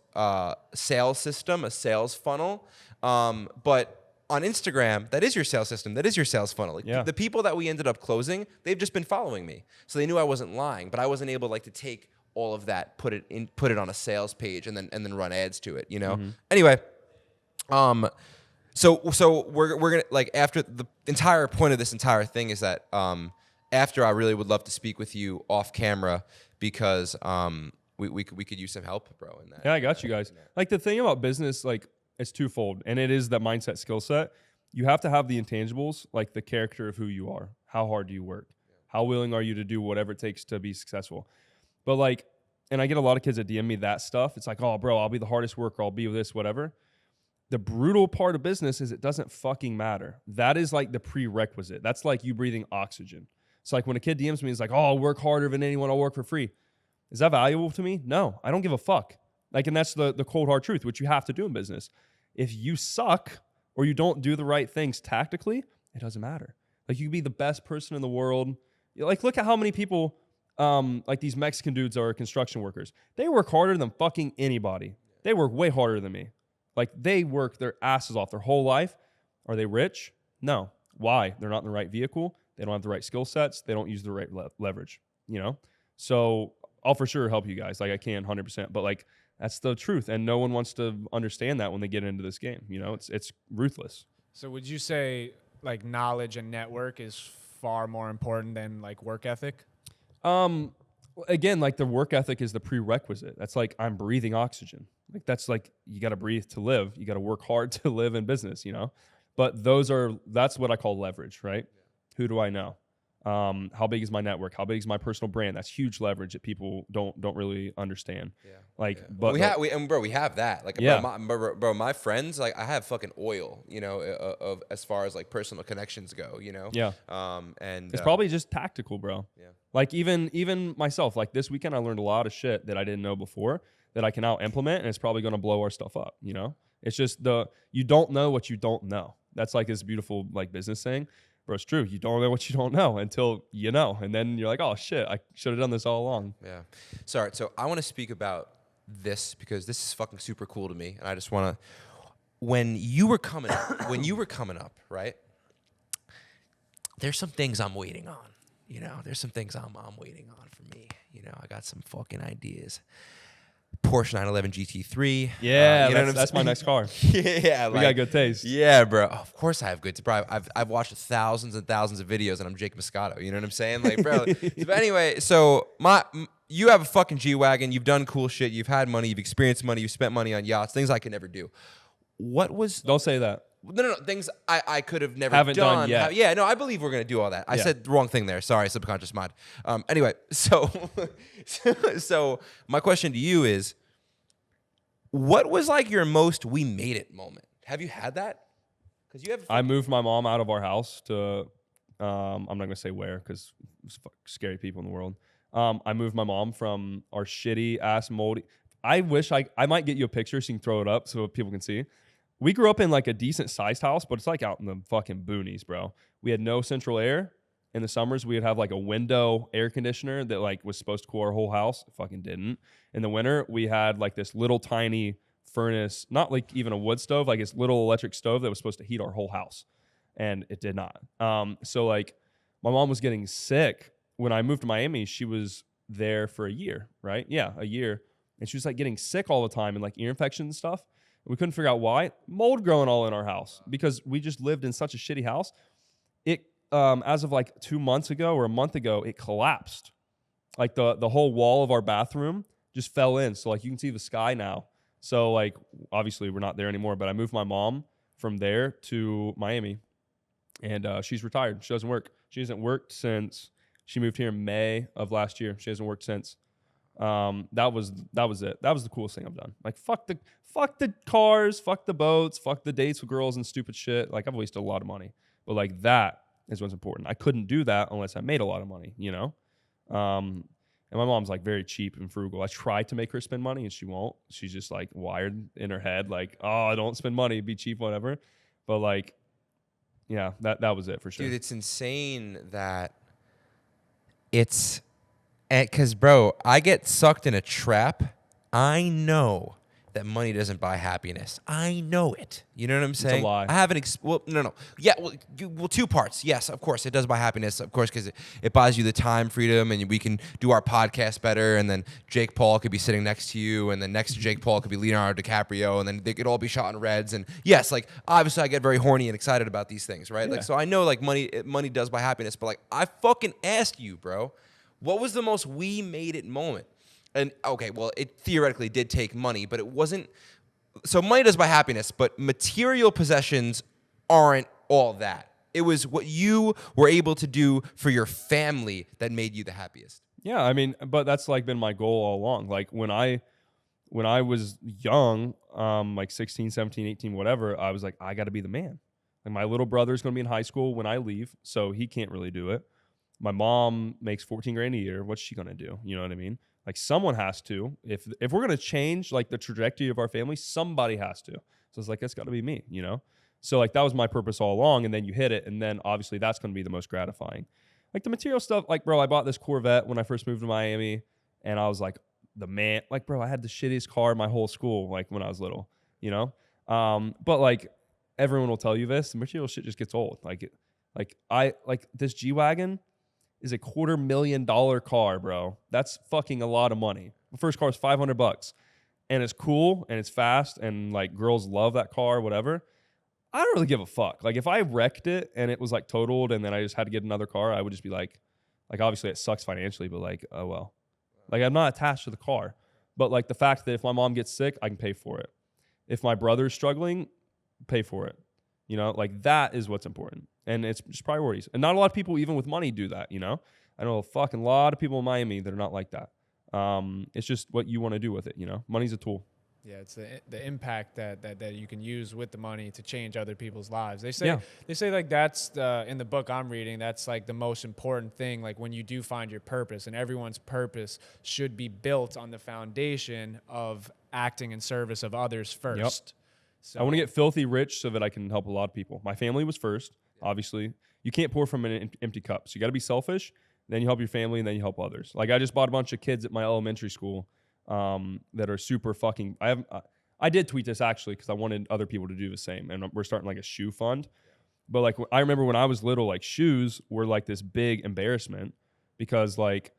system, a sales funnel. But on Instagram, that is your sales system. That is your sales funnel. Like, the people that we ended up closing, they've just been following me. So they knew I wasn't lying, but I wasn't able like to take all of that, put it on a sales page and then run ads to it, you know? Anyway, so we're gonna, like, after the entire point of this entire thing is that after I really would love to speak with you off camera because we could use some help, bro, in that. Yeah, I got you guys. Like the thing about business, like it's twofold, and it is that mindset, skill set. You have to have the intangibles, like the character of who you are. How hard do you work? How willing are you to do whatever it takes to be successful? But like, and I get a lot of kids that DM me that stuff. It's like, oh, bro, I'll be the hardest worker. I'll be this, whatever. The brutal part of business is it doesn't fucking matter. That is like the prerequisite. That's like you breathing oxygen. It's like when a kid DMs me, it's like, oh, I'll work harder than anyone. I'll work for free. Is that valuable to me? No, I don't give a fuck. Like, and that's the cold hard truth, which you have to do in business. If you suck or you don't do the right things tactically, it doesn't matter. Like, you can be the best person in the world. Like, look at how many people, like these Mexican dudes are construction workers. They work harder than fucking anybody. They work way harder than me. Like they work their asses off their whole life. Are they rich? No. Why? They're not in the right vehicle. They don't have the right skill sets. They don't use the right leverage, you know? So I'll for sure help you guys. Like I can 100%, but like that's the truth. And no one wants to understand that when they get into this game. You know, it's ruthless. So would you say like knowledge and network is far more important than like work ethic? Again, like the work ethic is the prerequisite. That's like I'm breathing oxygen. Like that's like you got to breathe to live. You got to work hard to live in business, you know? But that's what I call leverage, right? Yeah. Who do I know? How big is my network? How big is my personal brand? That's huge leverage that people don't really understand. Yeah. Like, yeah. But we have that. Like, yeah. bro, my friends, like, I have fucking oil, you know, of as far as like personal connections go, you know. Yeah. And it's probably just tactical, bro. Yeah. Like even myself, like this weekend, I learned a lot of shit that I didn't know before that I can now implement, and it's probably going to blow our stuff up. You know, it's just you don't know what you don't know. That's like this beautiful like business saying. Bro, it's true. You don't know what you don't know until you know. And then you're like, oh, shit, I should have done this all along. Yeah. Sorry. So I want to speak about this because this is fucking super cool to me. And I just want to, when you were coming up, right? There's some things I'm waiting on. You know, there's some things I'm waiting on for me. You know, I got some fucking ideas. Porsche 911 GT3. Yeah, you know that's my next car. Yeah, we got good taste. Yeah, bro. Of course I have good taste. Bro, I've watched thousands and thousands of videos, and I'm Jake Moscato. You know what I'm saying? Like, bro. But anyway, so you have a fucking G-Wagon. You've done cool shit. You've had money. You've experienced money. You've spent money on yachts. Things I could never do. Don't say that. No. Things I could have never haven't done yet. Yeah, no, I believe we're gonna do all that. I said the wrong thing there. Sorry, subconscious mind. Anyway, so my question to you is, what was like your most "we made it" moment? Have you had that? Because you have. I moved my mom out of our house to. I'm not gonna say where because there's scary people in the world. I moved my mom from our shitty ass moldy. I wish I might get you a picture so you can throw it up so people can see. We grew up in like a decent sized house, but it's like out in the fucking boonies, bro. We had no central air. In the summers, we would have like a window air conditioner that like was supposed to cool our whole house. It fucking didn't. In the winter, we had like this little tiny furnace, not like even a wood stove, like this little electric stove that was supposed to heat our whole house. And it did not. So like my mom was getting sick. When I moved to Miami, she was there for a year, right? Yeah, a year. And she was like getting sick all the time and like ear infections and stuff. We couldn't figure out why. Mold growing all in our house because we just lived in such a shitty house. It, as of like 2 months ago or a month ago, it collapsed. Like the whole wall of our bathroom just fell in. So like you can see the sky now. So like obviously we're not there anymore, but I moved my mom from there to Miami and she's retired. She doesn't work. She hasn't worked since she moved here in May of last year. She hasn't worked since. That was it. That was the coolest thing I've done. Like fuck the cars, fuck the boats, fuck the dates with girls and stupid shit. Like I've wasted a lot of money, but like that is what's important. I couldn't do that unless I made a lot of money, you know? And my mom's like very cheap and frugal. I try to make her spend money and she won't. She's just like wired in her head, like, oh, I don't spend money, be cheap, whatever. But like, yeah, that was it for sure. Dude, it's insane that it's, because bro, I get sucked in a trap. I know that money doesn't buy happiness. I know it. You know what I'm saying? It's a lie. I haven't. No. Yeah. Well, two parts. Yes, of course, it does buy happiness. Of course, because it buys you the time, freedom, and we can do our podcast better. And then Jake Paul could be sitting next to you, and then next to Jake Paul could be Leonardo DiCaprio, and then they could all be shot in reds. And yes, like obviously, I get very horny and excited about these things, right? Yeah. Like, so I know like money does buy happiness, but like I fucking asked you, bro, what was the most "we made it" moment? And okay, well, it theoretically did take money, but it wasn't. So money does buy happiness, but material possessions aren't all that. It was what you were able to do for your family that made you the happiest. Yeah, I mean, but that's like been my goal all along. Like when I was young, like 16, 17, 18, whatever, I was like, I got to be the man. Like my little brother's going to be in high school when I leave, so he can't really do it. My mom makes $14,000 a year. What's she going to do? You know what I mean? Like someone has to. If we're gonna change like the trajectory of our family, somebody has to. So it's like it's got to be me, you know. So like that was my purpose all along, and then you hit it, and then obviously that's gonna be the most gratifying. Like the material stuff, like bro, I bought this Corvette when I first moved to Miami, and I was like, the man. Like, bro, I had the shittiest car in my whole school, like when I was little, you know? But like everyone will tell you this, the material shit just gets old. Like this G-Wagon is a $250,000 car, bro. That's fucking a lot of money. The first car is $500 and it's cool and it's fast and like girls love that car, whatever. I don't really give a fuck. Like if I wrecked it and it was like totaled and then I just had to get another car, I would just be like obviously it sucks financially, but like, oh well. Like I'm not attached to the car. But like the fact that if my mom gets sick, I can pay for it. If my brother's struggling, pay for it. You know, like that is what's important. And it's just priorities. And not a lot of people, even with money, do that, you know? I know a fucking lot of people in Miami that are not like that. It's just what you want to do with it, you know? Money's a tool. Yeah, it's the impact that you can use with the money to change other people's lives. They say like that's in the book I'm reading, that's like the most important thing. Like when you do find your purpose, and everyone's purpose should be built on the foundation of acting in service of others first. Yep. So I want to get filthy rich so that I can help a lot of people. My family was first, obviously. You can't pour from an empty cup. So you got to be selfish, then you help your family, and then you help others. Like I just bought a bunch of kids at my elementary school that are super fucking. I did tweet this actually because I wanted other people to do the same, and we're starting like a shoe fund. But like I remember when I was little, like shoes were like this big embarrassment because like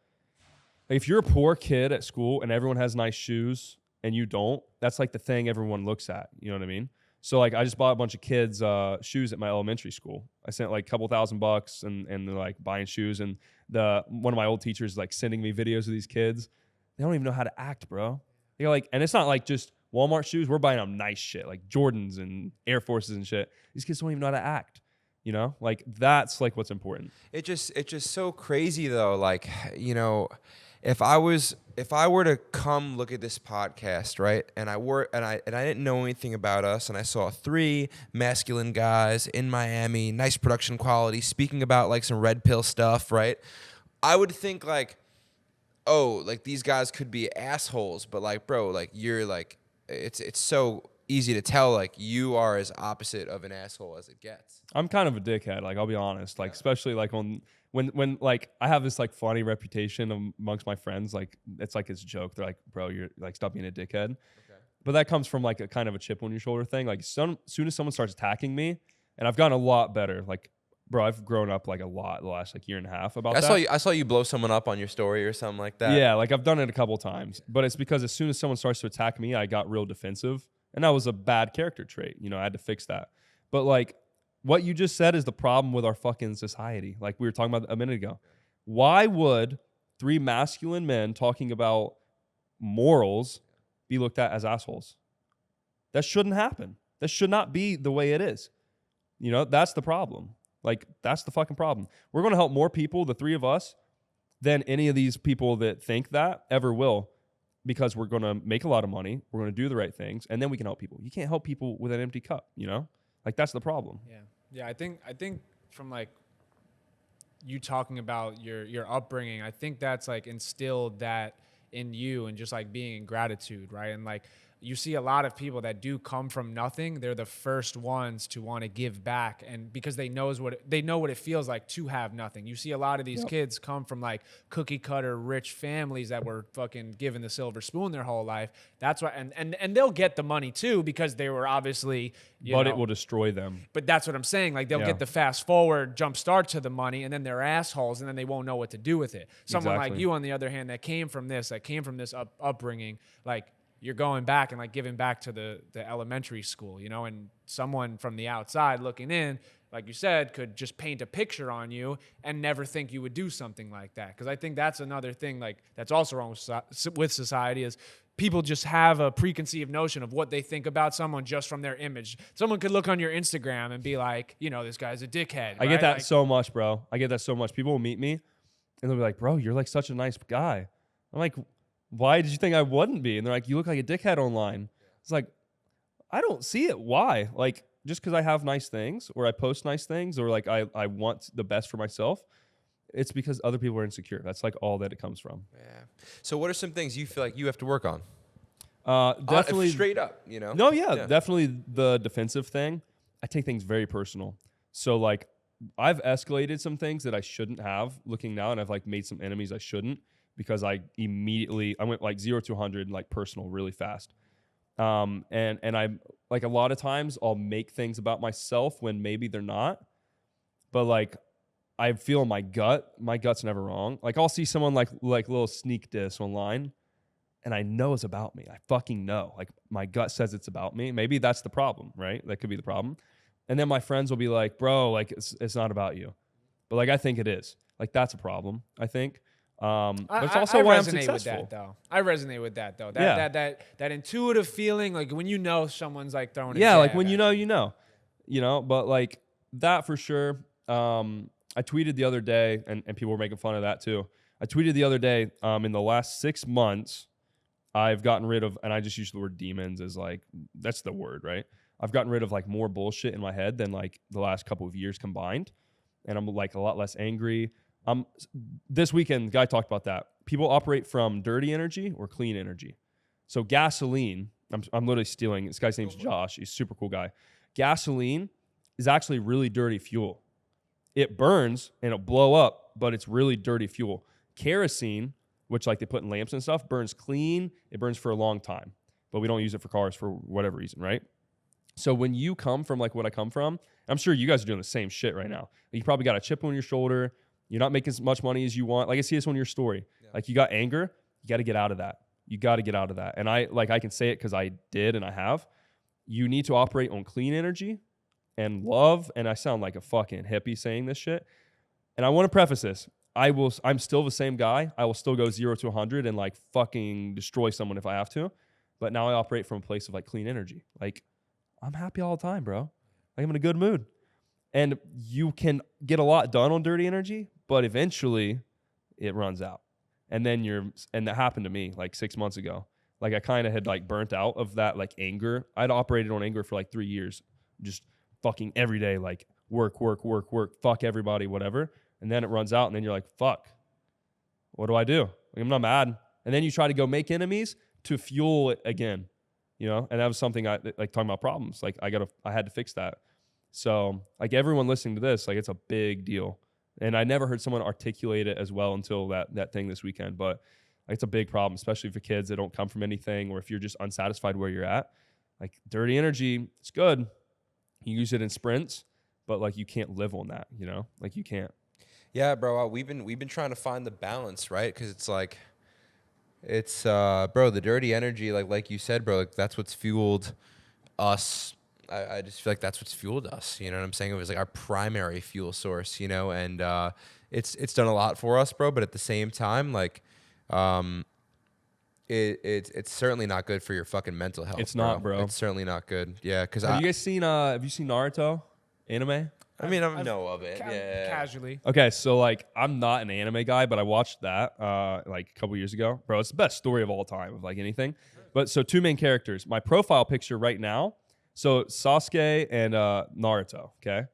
if you're a poor kid at school and everyone has nice shoes and you don't, that's like the thing everyone looks at. You know what I mean? So like I just bought a bunch of kids shoes at my elementary school. I sent like a couple $1,000 and they're like buying shoes, and one of my old teachers like sending me videos of these kids. They don't even know how to act, bro. They're like, and it's not like just Walmart shoes. We're buying them nice shit, like Jordans and Air Forces and shit. These kids don't even know how to act. You know, like that's like what's important. It's just so crazy though. Like, you know, if I were to come look at this podcast, right, and I didn't know anything about us, and I saw 3 masculine guys in Miami, nice production quality, speaking about like some red pill stuff, right, I would think like, oh, like these guys could be assholes, but like, bro, like you're like, it's so easy to tell like you are as opposite of an asshole as it gets. I'm kind of a dickhead, like I'll be honest, like especially like when like I have this like funny reputation amongst my friends, like it's like it's a joke. They're like, bro, you're like, stop being a dickhead. Okay. But that comes from like a kind of a chip on your shoulder thing. Like soon as someone starts attacking me, and I've gotten a lot better, like, bro, I've grown up like a lot the last like year and a half about that. I saw you blow someone up on your story or something like that. Yeah, like I've done it a couple times, but it's because as soon as someone starts to attack me, I got real defensive, and that was a bad character trait. You know, I had to fix that. But like what you just said is the problem with our fucking society. Like we were talking about a minute ago. Why would 3 masculine men talking about morals be looked at as assholes? That shouldn't happen. That should not be the way it is. You know, that's the problem. Like, that's the fucking problem. We're going to help more people, the 3 of us, than any of these people that think that ever will, because we're going to make a lot of money, we're going to do the right things, and then we can help people. You can't help people with an empty cup, you know? Like, that's the problem. Yeah, I think from like you talking about your upbringing, I think that's like instilled that in you, and just like being in gratitude, right? And like you see a lot of people that do come from nothing, they're the first ones to want to give back, and because they know what it feels like to have nothing. You see a lot of these kids come from like cookie cutter rich families that were fucking given the silver spoon their whole life. That's why, and they'll get the money too because they were obviously, but it will destroy them. But that's what I'm saying. Like they'll get the fast forward jump start to the money, and then they're assholes, and then they won't know what to do with it. Someone like you, on the other hand, that came from this upbringing, like, you're going back and like giving back to the elementary school, you know, and someone from the outside looking in, like you said, could just paint a picture on you and never think you would do something like that. Because I think that's another thing, like, that's also wrong with society, is people just have a preconceived notion of what they think about someone just from their image. Someone could look on your Instagram and be like, you know, this guy's a dickhead. I get that like, so much, bro. I get that so much. People will meet me and they'll be like, bro, you're like such a nice guy. I'm like, why did you think I wouldn't be? And they're like, you look like a dickhead online. It's like, I don't see it. Why? Like, just because I have nice things, or I post nice things, or like I want the best for myself, it's because other people are insecure. That's like all that it comes from. Yeah. So what are some things you feel like you have to work on? Definitely. Straight up, you know? No, yeah, definitely the defensive thing. I take things very personal. So like, I've escalated some things that I shouldn't have looking now, and I've like made some enemies I shouldn't, because I went like 0 to 100 like personal really fast. And I like a lot of times I'll make things about myself when maybe they're not, but like I feel in my gut's never wrong. Like I'll see someone like little sneak diss online and I know it's about me. I fucking know. Like my gut says it's about me. Maybe that's the problem, right? That could be the problem. And then my friends will be like, bro, like it's not about you. But like I think it is. Like that's a problem, I think. But it's also why I'm successful. With that, though. I resonate with that though. That intuitive feeling, like when you know someone's like throwing. Yeah, like when you know. But like that for sure. I tweeted the other day, and people were making fun of that too. I tweeted the other day. In the last 6 months, I've gotten rid of, and I just use the word demons as like that's the word, right? I've gotten rid of like more bullshit in my head than like the last couple of years combined, and I'm like a lot less angry. This weekend, the guy talked about that. People operate from dirty energy or clean energy. So gasoline, I'm literally stealing. This guy's name's Josh. He's a super cool guy. Gasoline is actually really dirty fuel. It burns and it'll blow up, but it's really dirty fuel. Kerosene, which like they put in lamps and stuff, burns clean. It burns for a long time, but we don't use it for cars for whatever reason, right? So when you come from like what I come from, I'm sure you guys are doing the same shit right now. You probably got a chip on your shoulder. You're not making as much money as you want. Like I see this on your story. Yeah. Like you got anger. You got to get out of that. You got to get out of that. And I can say it because I did and I have. You need to operate on clean energy and love. And I sound like a fucking hippie saying this shit. And I want to preface this. I'm still the same guy. I will still go 0 to 100 and like fucking destroy someone if I have to. But now I operate from a place of like clean energy. Like I'm happy all the time, bro. Like I'm in a good mood. And you can get a lot done on dirty energy, but eventually it runs out. And then and that happened to me like 6 months ago. Like I kind of had like burnt out of that like anger. I'd operated on anger for like 3 years, just fucking every day, like work, fuck everybody, whatever. And then it runs out and then you're like, fuck, what do I do? Like, I'm not mad. And then you try to go make enemies to fuel it again, you know? And that was something I like talking about problems. Like I had to fix that. So like everyone listening to this, like it's a big deal. And I never heard someone articulate it as well until that thing this weekend. But like, it's a big problem, especially for kids that don't come from anything, or if you're just unsatisfied where you're at. Like dirty energy, it's good. You use it in sprints, but like you can't live on that, you know? Like you can't. Yeah, bro. We've been trying to find the balance, right? Because it's like, bro, the dirty energy, like you said, bro, like that's what's fueled us. I just feel like that's what's fueled us. You know what I'm saying? It was like our primary fuel source, you know, and it's done a lot for us, bro. But at the same time, like, it's certainly not good for your fucking mental health. It's not, bro. It's certainly not good. Yeah, because have you seen Naruto anime? I mean, I know of it. Casually. Okay, so like I'm not an anime guy, but I watched that like a couple years ago. Bro, it's the best story of all time of like anything. But so 2 main characters. My profile picture right now. So Sasuke and Naruto, okay?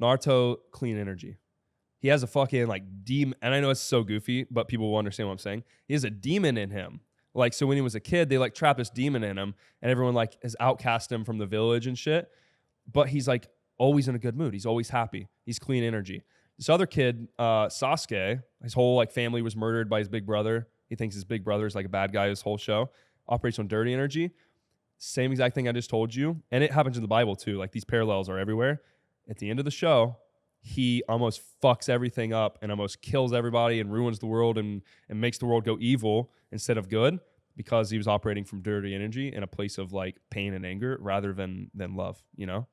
Naruto, clean energy. He has a fucking like demon, and I know it's so goofy, but people will understand what I'm saying. He has a demon in him. Like, so when he was a kid, they like trapped this demon in him, and everyone like has outcast him from the village and shit. But he's like always in a good mood. He's always happy. He's clean energy. This other kid, Sasuke, his whole like family was murdered by his big brother. He thinks his big brother is like a bad guy. His whole show operates on dirty energy. Same exact thing I just told you. And it happens in the Bible too. Like these parallels are everywhere. At the end of the show, he almost fucks everything up and almost kills everybody and ruins the world and makes the world go evil instead of good because he was operating from dirty energy in a place of like pain and anger rather than love, you know?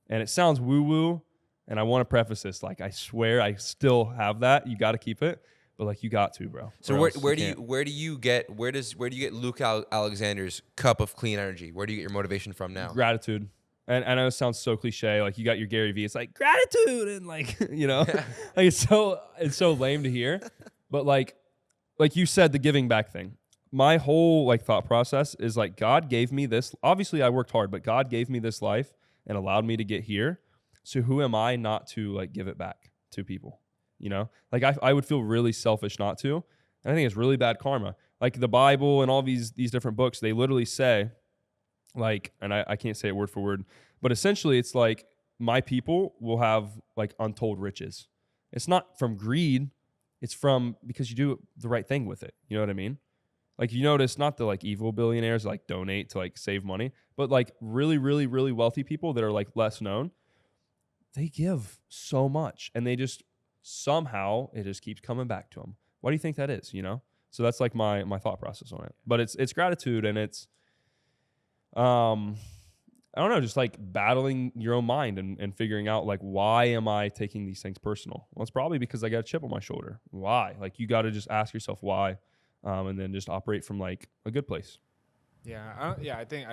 And it sounds woo-woo. And I want to preface this. Like, I swear I still have that. You got to keep it. But like you got to, bro. So where do you get Luke Alexander's cup of clean energy? Where do you get your motivation from now? Gratitude. And I know it sounds so cliche. Like you got your Gary Vee. It's like gratitude and like you know, like it's so lame to hear. But like you said, the giving back thing. My whole like thought process is like God gave me this. Obviously, I worked hard, but God gave me this life and allowed me to get here. So who am I not to like give it back to people? You know, like I would feel really selfish not to. And I think it's really bad karma. Like the Bible and all these different books, they literally say, like, and I can't say it word for word, but essentially it's like my people will have like untold riches. It's not from greed. It's from because you do the right thing with it. You know what I mean? Like you notice not the like evil billionaires like donate to like save money, but like really, really, really wealthy people that are like less known, they give so much and they just somehow it just keeps coming back to them. Why do you think that is? You know? So that's like my thought process on it. But it's gratitude and it's I don't know, just like battling your own mind and figuring out like why am I taking these things personal? Well, it's probably because I got a chip on my shoulder. Why? Like you got to just ask yourself why, and then just operate from like a good place. Yeah, I think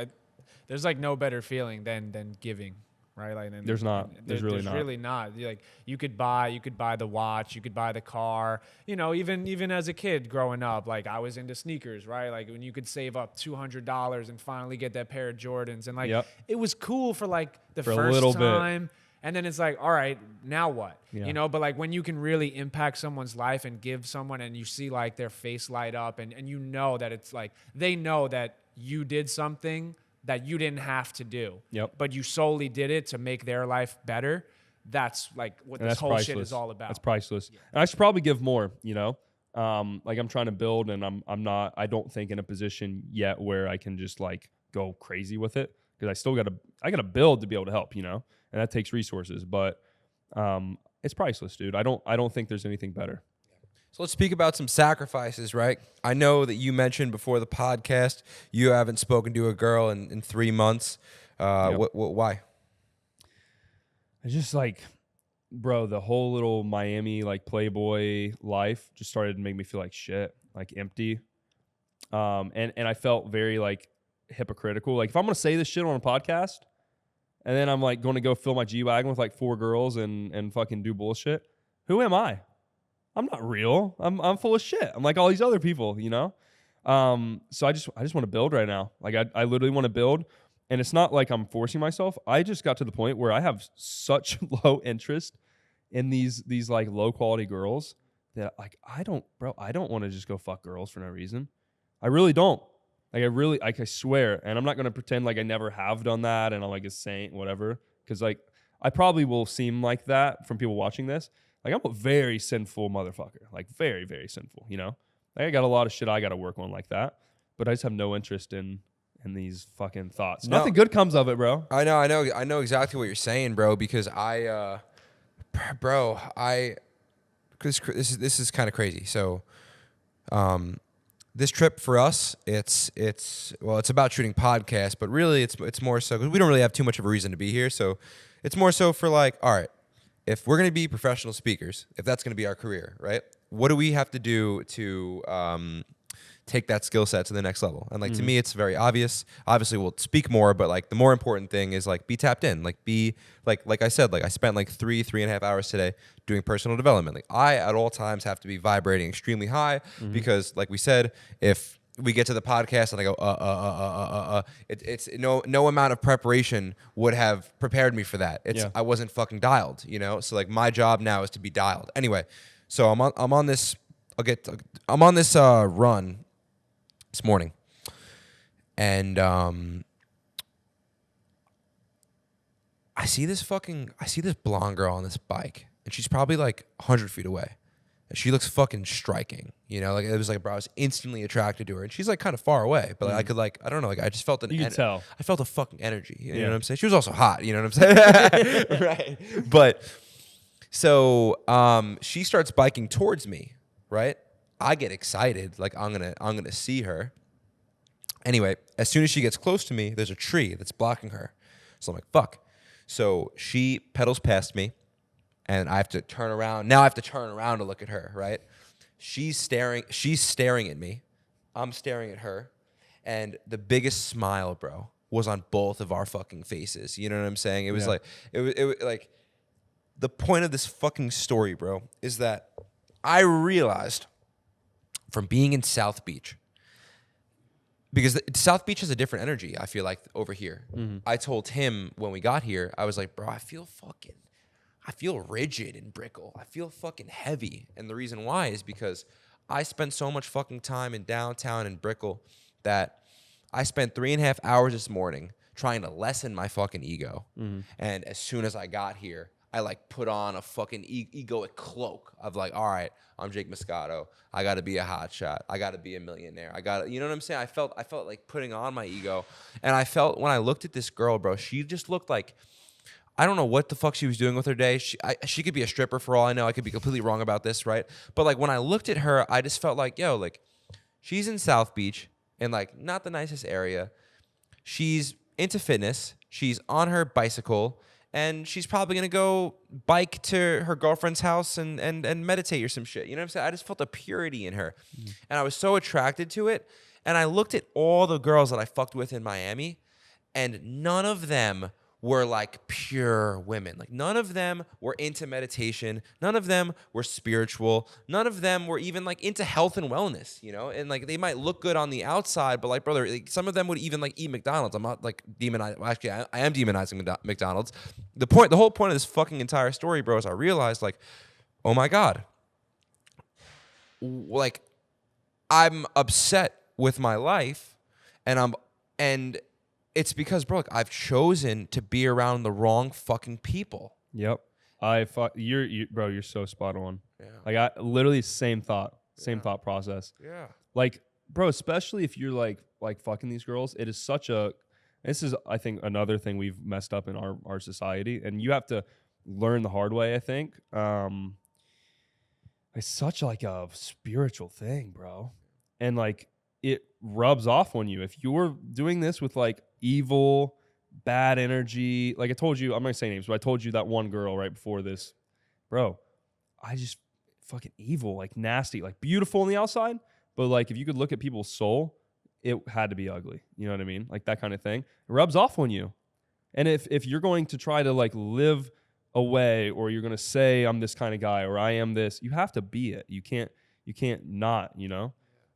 there's like no better feeling than giving, right? Like There's not. There's really not. Really not. Like you could buy the watch, you could buy the car. You know, even as a kid growing up, like I was into sneakers, right? Like when you could save up $200 and finally get that pair of Jordans, and like it was cool for like the for first a little time. bit. And then it's like, all right, now what? Yeah. You know, but like when you can really impact someone's life and give someone and you see like their face light up and you know that it's like they know that you did something that you didn't have to do. Yep. But you solely did it to make their life better. That's like what this whole shit is all about. That's priceless. Yeah. And I should probably give more, you know? Like I'm trying to build and I'm not, I don't think in a position yet where I can just like go crazy with it. Because I gotta build to be able to help, you know? And that takes resources. But it's priceless, dude. I don't think there's anything better. So let's speak about some sacrifices, right? I know that you mentioned before the podcast you haven't spoken to a girl in 3 months. Why? It's just like, bro, the whole little Miami like Playboy life just started to make me feel like shit, like empty. And I felt very like hypocritical. Like if I'm gonna say this shit on a podcast, and then I'm like going to go fill my G-Wagon with like 4 girls and fucking do bullshit, who am I? I'm not real. I'm full of shit. I'm like all these other people, you know? So I just want to build right now. Like I literally want to build, and it's not like I'm forcing myself. I just got to the point where I have such low interest in these like low quality girls that like I don't want to just go fuck girls for no reason. I really don't. Like I swear, and I'm not gonna pretend like I never have done that and I'm like a saint, whatever. Because like I probably will seem like that from people watching this. Like I'm a very sinful motherfucker. Like very, very sinful, you know? Like I got a lot of shit I gotta work on like that. But I just have no interest in these fucking thoughts. No. Nothing good comes of it, bro. I know exactly what you're saying, bro, because this is kind of crazy. So this trip for us, it's about shooting podcasts, but really it's more so because we don't really have too much of a reason to be here. So it's more so for like, all right, if we're going to be professional speakers, if that's going to be our career, right? What do we have to do to take that skill set to the next level? And like to me, it's very obvious. Obviously, we'll speak more, but like the more important thing is like be tapped in. Like be like I said, like I spent like 3.5 hours today doing personal development. Like I at all times have to be vibrating extremely high because, like we said, if we get to the podcast and I go, it's no amount of preparation would have prepared me for that. I wasn't fucking dialed, you know? So like my job now is to be dialed. Anyway, so I'm on this run this morning. And I see this blonde girl on this bike, and she's probably like 100 feet away. She looks fucking striking, you know. Like it was like, bro, I was instantly attracted to her, and she's like kind of far away, but like, I could like, I don't know, like I just felt You could tell. I felt a fucking energy. You know what I'm saying? She was also hot. You know what I'm saying? Right. But so she starts biking towards me. Right. I get excited, like I'm gonna see her. Anyway, as soon as she gets close to me, there's a tree that's blocking her. So I'm like, fuck. So she pedals past me. And I have to turn around. Now I have to turn around to look at her, right? She's staring at me. I'm staring at her. And the biggest smile, bro, was on both of our fucking faces. You know what I'm saying? It was like, it was like, the point of this fucking story, bro, is that I realized from being in South Beach, because South Beach has a different energy, I feel like, over here. I told him when we got here, I was like, bro, I feel rigid in Brickell. I feel fucking heavy. And the reason why is because I spent so much fucking time in downtown in Brickell that I spent 3.5 hours this morning trying to lessen my fucking ego. And as soon as I got here, I like put on a fucking egoic cloak of like, all right, I'm Jake Moscato. I got to be a hotshot. I got to be a millionaire. I got to, you know what I'm saying? I felt like putting on my ego, and I felt when I looked at this girl, bro, she just looked like, I don't know what the fuck she was doing with her day. She could be a stripper for all I know. I could be completely wrong about this, right? But like when I looked at her, I just felt like, yo, like she's in South Beach in like not the nicest area. She's into fitness. She's on her bicycle, and she's probably gonna go bike to her girlfriend's house and meditate or some shit. You know what I'm saying? I just felt a purity in her, and I was so attracted to it. And I looked at all the girls that I fucked with in Miami, and none of them were like pure women. Like none of them were into meditation. None of them were spiritual. None of them were even like into health and wellness, you know? And like they might look good on the outside, but like, brother, like, some of them would even like eat McDonald's. I'm not like demonizing. Well, actually, I am demonizing McDonald's. The whole point of this fucking entire story, bro, is I realized like, oh my God, like I'm upset with my life, and it's because, bro, like I've chosen to be around the wrong fucking people. Yep. Bro, you're so spot on. Yeah. Like I literally same thought process. Yeah. Like, bro, especially if you're like fucking these girls, it is such a, this is, I think, another thing we've messed up in our society, and you have to learn the hard way, I think. It's such like a spiritual thing, bro. And like, it rubs off on you. If you're doing this with like evil, bad energy, like I told you, I'm not gonna say names, but I told you that one girl right before this, bro, I just fucking evil, like nasty, like beautiful on the outside, but like if you could look at people's soul, it had to be ugly. You know what I mean? Like that kind of thing. It rubs off on you. And if you're going to try to like live away, or you're gonna say I'm this kind of guy, or I am this, you have to be it. You can't not, you know?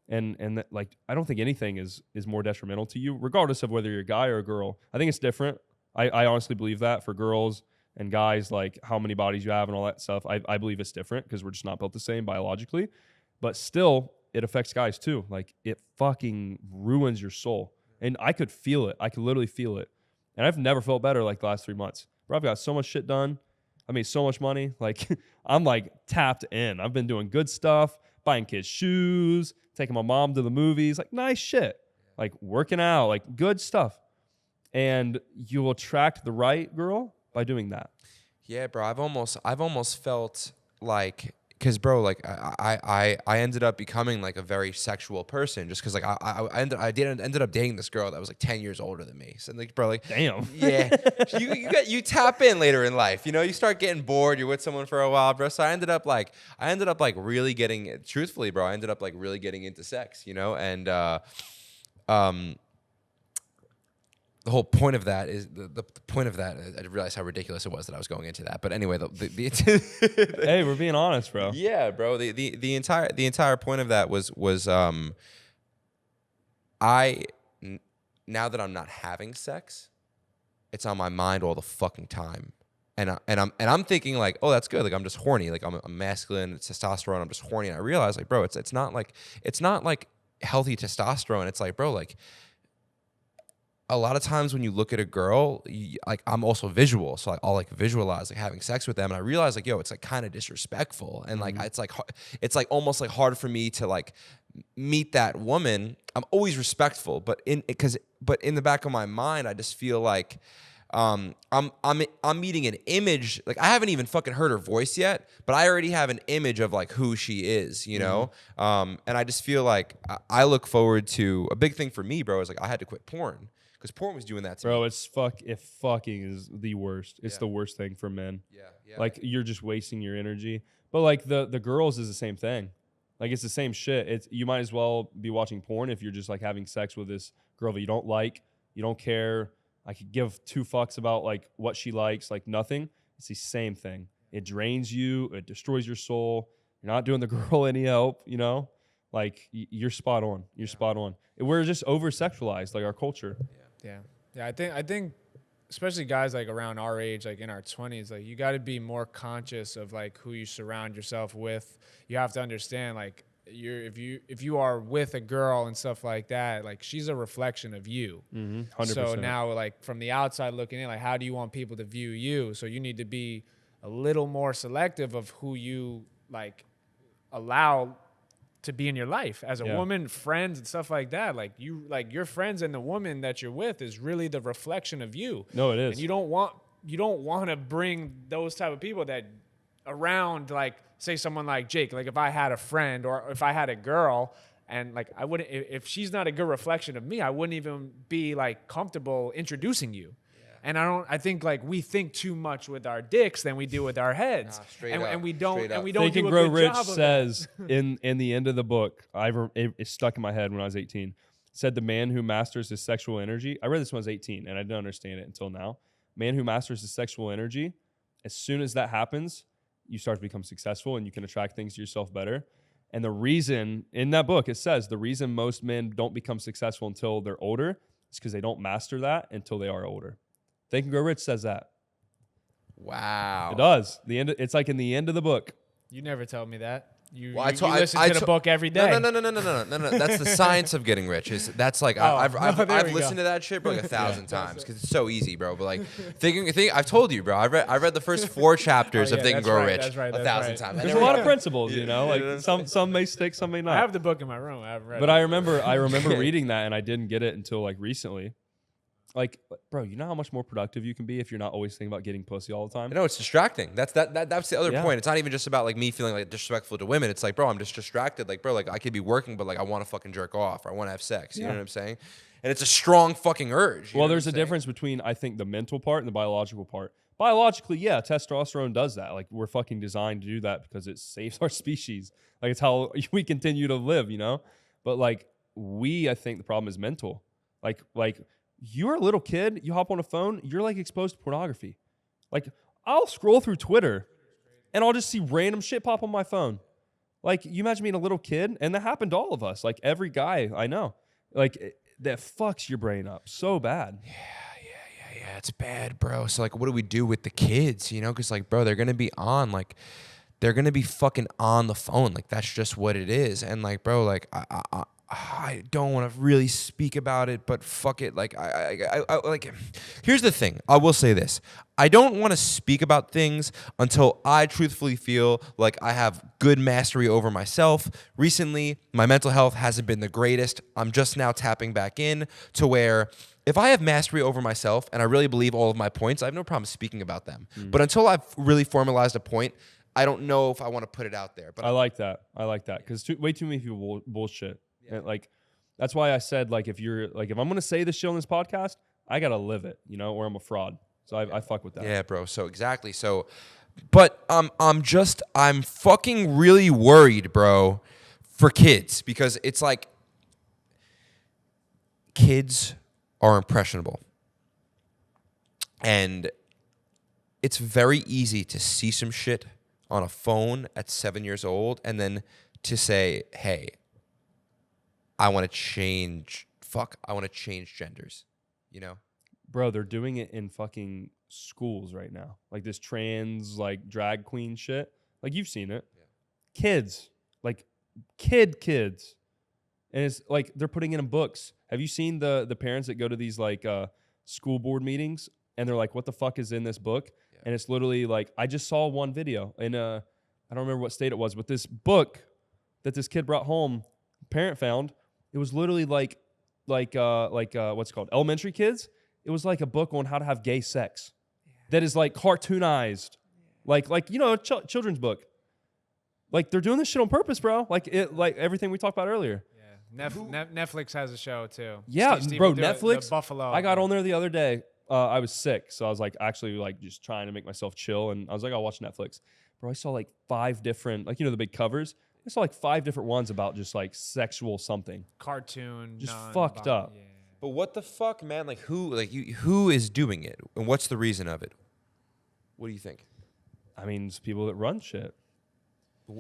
And that, like, I don't think anything is more detrimental to you, regardless of whether you're a guy or a girl. I think it's different. I honestly believe that for girls and guys, like how many bodies you have and all that stuff, I believe it's different because we're just not built the same biologically. But still, it affects guys too. Like, it fucking ruins your soul. And I could feel it. I could literally feel it. And I've never felt better like the last 3 months. Bro, I've got so much shit done. I made so much money. Like, I'm like tapped in. I've been doing good stuff, buying kids shoes, taking my mom to the movies, like nice shit, like working out, like good stuff. And you'll attract the right girl by doing that. Yeah, bro. I've almost felt like, because, bro, like I ended up becoming like a very sexual person just because like I ended up dating this girl that was like 10 years older than me. So like, bro, like, Damn. yeah, you tap in later in life, you know, you start getting bored, you're with someone for a while, bro. So I ended up like really getting, truthfully, bro, I ended up like really getting into sex, you know, and the whole point of that is the point of that. I realized how ridiculous it was that I was going into that. But anyway, Hey, we're being honest, bro. Yeah, bro. The entire point of that was now that I'm not having sex, it's on my mind all the fucking time. And I'm thinking like, oh, that's good. Like I'm just horny. Like I'm masculine, it's testosterone. I'm just horny. And I realize like, bro, it's not like healthy testosterone. It's like, bro, like, a lot of times when you look at a girl, like I'm also visual, so like I'll like visualize like having sex with them, and I realize like, yo, it's like kind of disrespectful, and like it's like almost like hard for me to like meet that woman. I'm always respectful, but in the back of my mind, I just feel like I'm meeting an image. Like I haven't even fucking heard her voice yet, but I already have an image of like who she is, you know. And I just feel like I look forward to a big thing for me, bro. Is like I had to quit porn. Because porn was doing that to me. Bro, it fucking is the worst. It's the worst thing for men. Yeah. Like, you're just wasting your energy. But like the girls is the same thing. Like, it's the same shit. You might as well be watching porn if you're just like having sex with this girl that you don't like, you don't care. I could give two fucks about like what she likes, like nothing. It's the same thing. It drains you. It destroys your soul. You're not doing the girl any help, you know? Like, you're spot on. You're spot on. We're just over sexualized, like our culture. Yeah. I think, especially guys like around our age, like in our 20s, like you got to be more conscious of like who you surround yourself with. You have to understand, like, if you are with a girl and stuff like that, like she's a reflection of you. 100%. So now, like from the outside looking in, like how do you want people to view you? So you need to be a little more selective of who you like allow to be in your life as a woman, friends and stuff like that. Like your friends and the woman that you're with is really the reflection of you. No, it is. And you don't want to bring those type of people that around, like say someone like Jake. Like if I had a friend or if I had a girl and like I wouldn't, if she's not a good reflection of me, I wouldn't even be like comfortable introducing you. And I think like we think too much with our dicks than we do with our heads. And we don't Think do and a Grow good Rich job of says in the end of the book, it stuck in my head when I was 18. It said the man who masters his sexual energy. I read this when I was 18 and I didn't understand it until now. Man who masters his sexual energy, as soon as that happens, you start to become successful and you can attract things to yourself better. And the reason in that book, it says the reason most men don't become successful until they're older is because they don't master that until they are older. Think and Grow Rich says that. Wow. It does. It's like in the end of the book. You never tell me that. You Well, you listen to the book every day. No. That's the science of getting rich. That's like I've listened to that shit bro, like 1,000 times because it's so easy, bro. But like thinking, I've told you, bro. I read the first 4 chapters of Think and Grow Rich 1,000 times. There's a lot of principles, you know. Like some may stick, some may not. I have the book in my room. I haven't read it. But I remember reading that, and I didn't get it until like recently. Like, bro, you know how much more productive you can be if you're not always thinking about getting pussy all the time? No, it's distracting. That's the other point. It's not even just about like me feeling like disrespectful to women. It's like, bro, I'm just distracted. Like, bro, like I could be working, but like I want to fucking jerk off or I want to have sex. You know what I'm saying? And it's a strong fucking urge. Well, there's a difference between I think the mental part and the biological part. Biologically, yeah, testosterone does that. Like we're fucking designed to do that because it saves our species. Like it's how we continue to live, you know? But like I think the problem is mental. Like you're a little kid, you hop on a phone, you're like exposed to pornography. Like I'll scroll through Twitter and I'll just see random shit pop on my phone. Like you imagine being a little kid, and that happened to all of us. Like every guy I know, like that fucks your brain up so bad. Yeah, it's bad, bro. So like, what do we do with the kids? You know, because like, bro, they're gonna be on like. They're gonna be fucking on the phone, like that's just what it is. And like, bro, like I don't want to really speak about it, but fuck it. Like I like. Here's the thing. I will say this. I don't want to speak about things until I truthfully feel like I have good mastery over myself. Recently, my mental health hasn't been the greatest. I'm just now tapping back in to where if I have mastery over myself and I really believe all of my points, I have no problem speaking about them. But until I've really formalized a point, I don't know if I want to put it out there. But I like that because way too many people bullshit. Yeah. And like that's why I said like if I'm gonna say this shit on this podcast, I gotta live it, you know, or I'm a fraud. So I fuck with that. Yeah, bro. So exactly. So, but I'm fucking really worried, bro, for kids because it's like kids are impressionable, and it's very easy to see some shit on a phone at 7 years old and then to say, hey, I want to change genders, you know? Bro, they're doing it in fucking schools right now. Like this trans, like drag queen shit. Like you've seen it. Yeah. Kids, like kids. And it's like they're putting it in books. Have you seen the parents that go to these like school board meetings and they're like, what the fuck is in this book? Yeah. And it's literally like, I just saw one video in I don't remember what state it was, but this book that this kid brought home, parent found, it was literally like what's it called? Elementary kids. It was like a book on how to have gay sex that is like cartoonized, like you know, a children's book. Like they're doing this shit on purpose, bro. Like everything we talked about earlier. Yeah, Netflix has a show too. Yeah, bro, Netflix. The Buffalo. I got on there the other day. I was sick, so I was like actually like just trying to make myself chill, and I was like, I'll watch Netflix. Bro, I saw like 5 different, like you know the big covers. I saw like 5 different ones about just like sexual something. Cartoon. Just fucked up. Yeah. But what the fuck, man? Like who is doing it, and what's the reason of it? What do you think? I mean, it's people that run shit.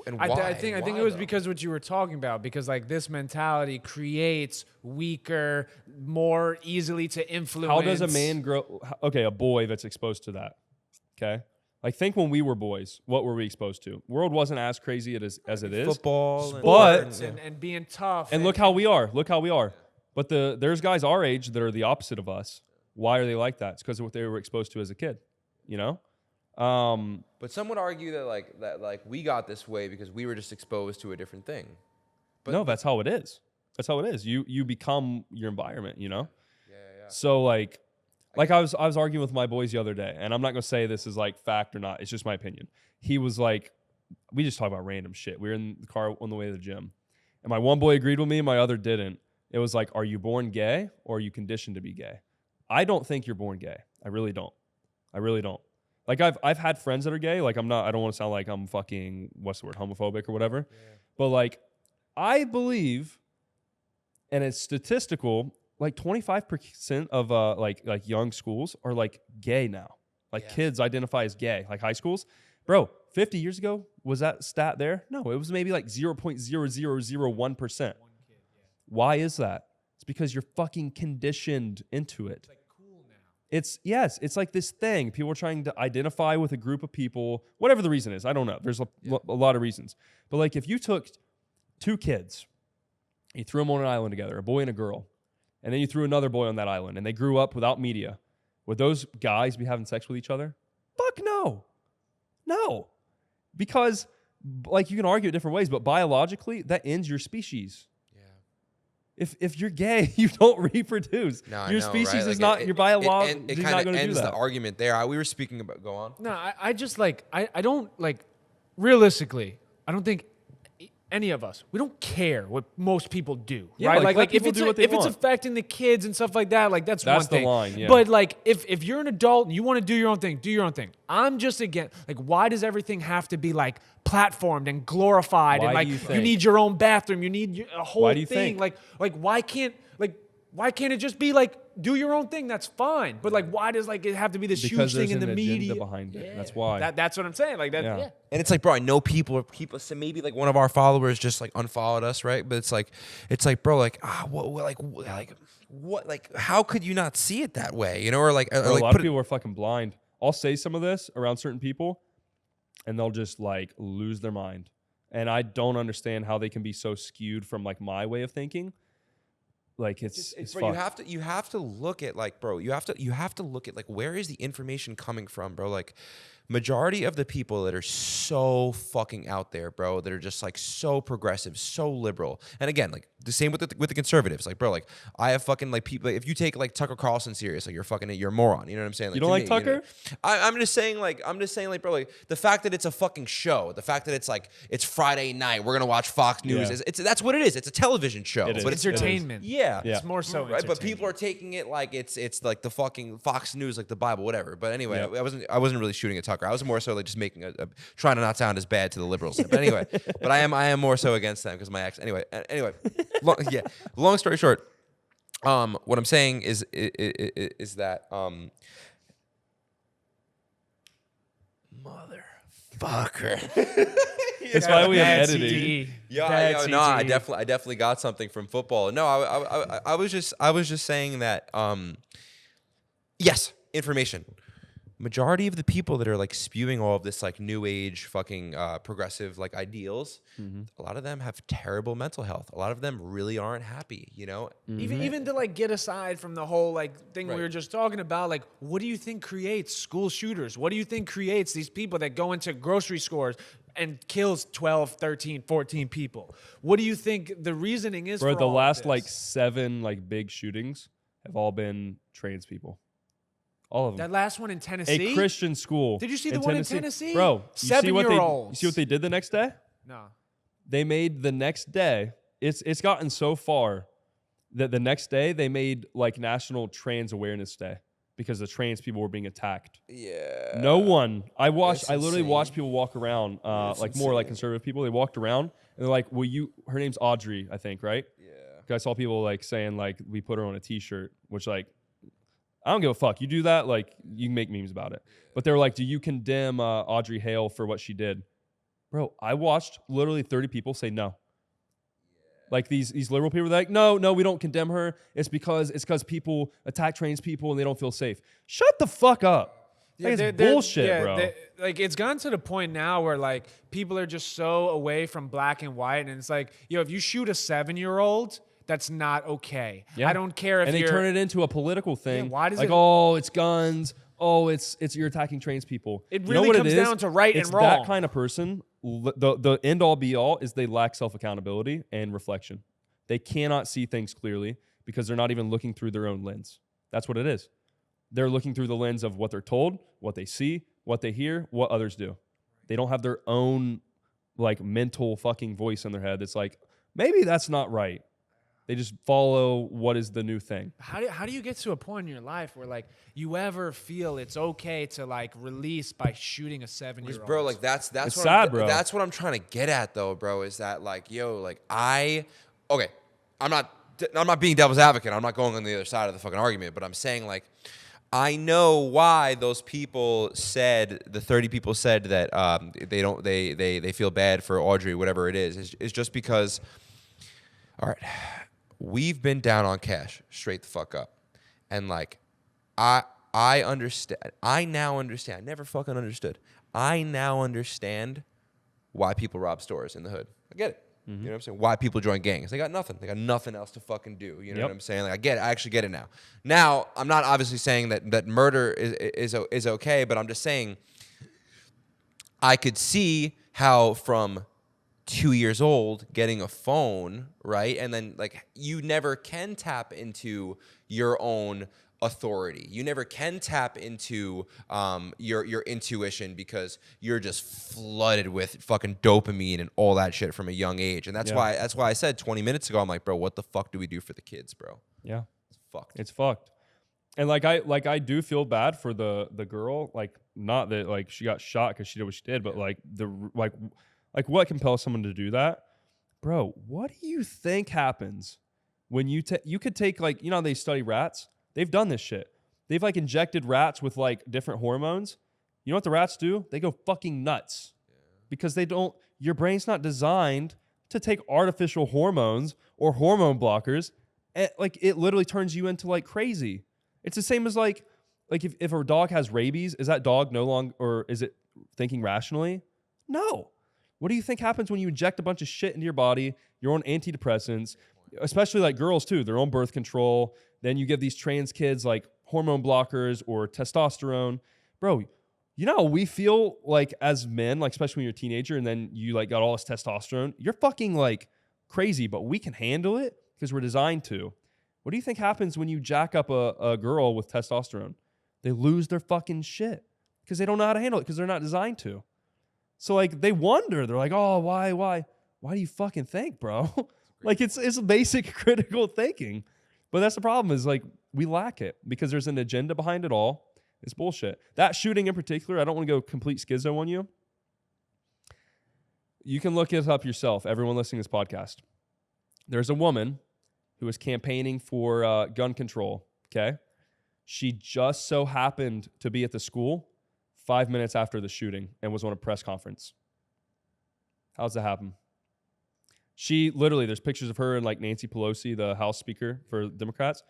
And why? I think it was because what you were talking about, because like this mentality creates weaker, more easily to influence. How does a man grow? Okay, a boy that's exposed to that. Okay, like think when we were boys, what were we exposed to? World wasn't as crazy as it is. Football, and being tough. And look how we are. Look how we are. But there's guys our age that are the opposite of us. Why are they like that? It's because of what they were exposed to as a kid. You know, But some would argue that like we got this way because we were just exposed to a different thing. But no, that's how it is. That's how it is. You become your environment, you know? Yeah. So like I was arguing with my boys the other day, and I'm not gonna say this is like fact or not. It's just my opinion. He was like, we just talk about random shit. We were in the car on the way to the gym, and my one boy agreed with me, and my other didn't. It was like, are you born gay or are you conditioned to be gay? I don't think you're born gay. I really don't. Like I've had friends that are gay. Like I don't want to sound like I'm fucking, what's the word, homophobic or whatever. Yeah. But like I believe, and it's statistical, like 25% of like young schools are like gay now. Like kids identify as gay, like high schools. Bro, 50 years ago, was that stat there? No, it was maybe like 0.0001%. Why is that? It's because you're fucking conditioned into it. It's like cool now. It's like this thing. People are trying to identify with a group of people, whatever the reason is. I don't know. There's a lot of reasons. But like if you took two kids, you threw them on an island together, a boy and a girl, and then you threw another boy on that island, and they grew up without media, would those guys be having sex with each other? Fuck no. No. Because like you can argue it different ways, but biologically, that ends your species. If you're gay, you don't reproduce. No, your species is not your biological. It kind of ends the argument there. We were speaking about. Go on. No, I just like I don't like realistically. I don't think any of us, we don't care what most people do, Yeah, right? like if it's affecting the kids and stuff like that, like that's one thing. The line, yeah. But like if you're an adult and you want to do your own thing, do your own thing. I'm just against, like, why does everything have to be like platformed and glorified and like you need your own bathroom, you need a whole thing, like why can't it just be like do your own thing? That's fine. But like, why does like it have to be this huge thing in the media behind it? That's why. That's what I'm saying. Like that. Yeah. And it's like, bro, I know people. So maybe like one of our followers just like unfollowed us, right? But it's like, bro, like what, like, how could you not see it that way? You know, or like, bro, a lot of people are fucking blind. I'll say some of this around certain people, and they'll just like lose their mind. And I don't understand how they can be so skewed from like my way of thinking. Like it's bro, you have to look at like, bro, you have to look at like, where is the information coming from, bro? Like majority of the people that are so fucking out there, bro, that are just like so progressive, so liberal. And again, like the same with the conservatives. Like, bro, like I have fucking like people, like, if you take like Tucker Carlson serious, like you're a moron. You know what I'm saying? Like, you don't like Tucker? You know? I'm just saying like, bro, like the fact that it's a fucking show, the fact that it's like, it's Friday night, we're going to watch Fox News. Yeah. That's what it is. It's a television show. But it's entertainment. Yeah. It's more so right. But people are taking it like it's like the fucking Fox News, like the Bible, whatever. But anyway, I wasn't really shooting at Tucker. I was more so like just making trying to not sound as bad to the liberals. But anyway, but I am more so against them because my ex. Anyway, long story short, what I'm saying is that motherfucker. That's why we have editing. I definitely got something from football. No, I was just saying that yes, information. Majority of the people that are like spewing all of this like new age fucking progressive like ideals, a lot of them have terrible mental health. A lot of them really aren't happy, you know? Even to like get aside from the whole like thing we were just talking about, like what do you think creates school shooters? What do you think creates these people that go into grocery stores and kills 12, 13, 14 people? What do you think the reasoning is for the all last of this? like 7 like big shootings have all been trans people. All of them. That last one in Tennessee? A Christian school. Did you see the one in Tennessee? Bro, 7-year-olds. You see what they did the next day? No. They made the next day, it's gotten so far that the next day they made like National Trans Awareness Day because the trans people were being attacked. Yeah. No one. I literally watched people walk around, like more like conservative people. They walked around and they're like, her name's Audrey, I think, right? Yeah. I saw people like saying like, we put her on a t-shirt, which like, I don't give a fuck. You do that, like, you can make memes about it. But they were like, do you condemn Audrey Hale for what she did? Bro, I watched literally 30 people say no. Like these liberal people were like, no, we don't condemn her. It's because people attack trans people and they don't feel safe. Shut the fuck up. Like, it's bullshit, bro. Like it's gotten to the point now where like people are just so away from black and white, and it's like, if you shoot a 7-year-old, that's not okay. Yeah. I don't care if and they turn it into a political thing. Yeah, why does it's guns, oh, it's you're attacking trans people. It You know really what comes it is? down to right and It's wrong. that kind of person. The end all be all is they lack self accountability and reflection. They cannot see things clearly because they're not even looking through their own lens. That's what it is. They're looking through the lens of what they're told, what they see, what they hear, what others do. They don't have their own like mental fucking voice in their head that's like, maybe that's not right. They just follow what is the new thing. How do you get to a point in your life where like you ever feel it's okay to like release by shooting a 7-year-old? Bro, like that's It's what sad, bro. That's what I'm trying to get at though, bro, is that like, yo, like okay, I'm not being devil's advocate. I'm not going on the other side of the fucking argument, but I'm saying like I know why those people said, the 30 people said that they feel bad for Audrey, whatever it is just because, all right, we've been down on cash straight the fuck up. And like, I understand. I now understand. I never fucking understood. I now understand why people rob stores in the hood. I get it. You know what I'm saying? Why people join gangs. They got nothing. They got nothing else to fucking do. You know what I'm saying? Like, I get it. I actually get it now. Now, I'm not obviously saying that murder is okay, but I'm just saying I could see how from 2 years old getting a phone, right? And then like you never can tap into your own authority. You never can tap into your intuition because you're just flooded with fucking dopamine and all that shit from a young age. And that's why I said 20 minutes ago, I'm like, bro, what the fuck do we do for the kids, bro? Yeah. It's fucked. It's fucked. And I do feel bad for the girl. Like, not that like she got shot because she did what she did, but like like what compels someone to do that? Bro, what do you think happens when you could take like, you know, they study rats. They've done this shit. They've like injected rats with like different hormones. You know what the rats do? They go fucking nuts because your brain's not designed to take artificial hormones or hormone blockers. And like it literally turns you into like crazy. It's the same as like if a dog has rabies, is that dog no longer, or is it thinking rationally? No. What do you think happens when you inject a bunch of shit into your body, your own antidepressants, especially like girls too, their own birth control? Then you give these trans kids like hormone blockers or testosterone. Bro, you know, we feel like as men, like especially when you're a teenager and then you like got all this testosterone, you're fucking like crazy, but we can handle it because we're designed to. What do you think happens when you jack up a girl with testosterone? They lose their fucking shit because they don't know how to handle it because they're not designed to. So like they wonder, they're like, oh, why do you fucking think, bro? Like it's basic critical thinking. But that's the problem is like we lack it because there's an agenda behind it all. It's bullshit. That shooting in particular, I don't want to go complete schizo on you. You can look it up yourself, everyone listening to this podcast. There's a woman who was campaigning for gun control, okay? She just so happened to be at the school 5 minutes after the shooting and was on a press conference. How's that happen? She literally, there's pictures of her and like Nancy Pelosi, the House Speaker for Democrats.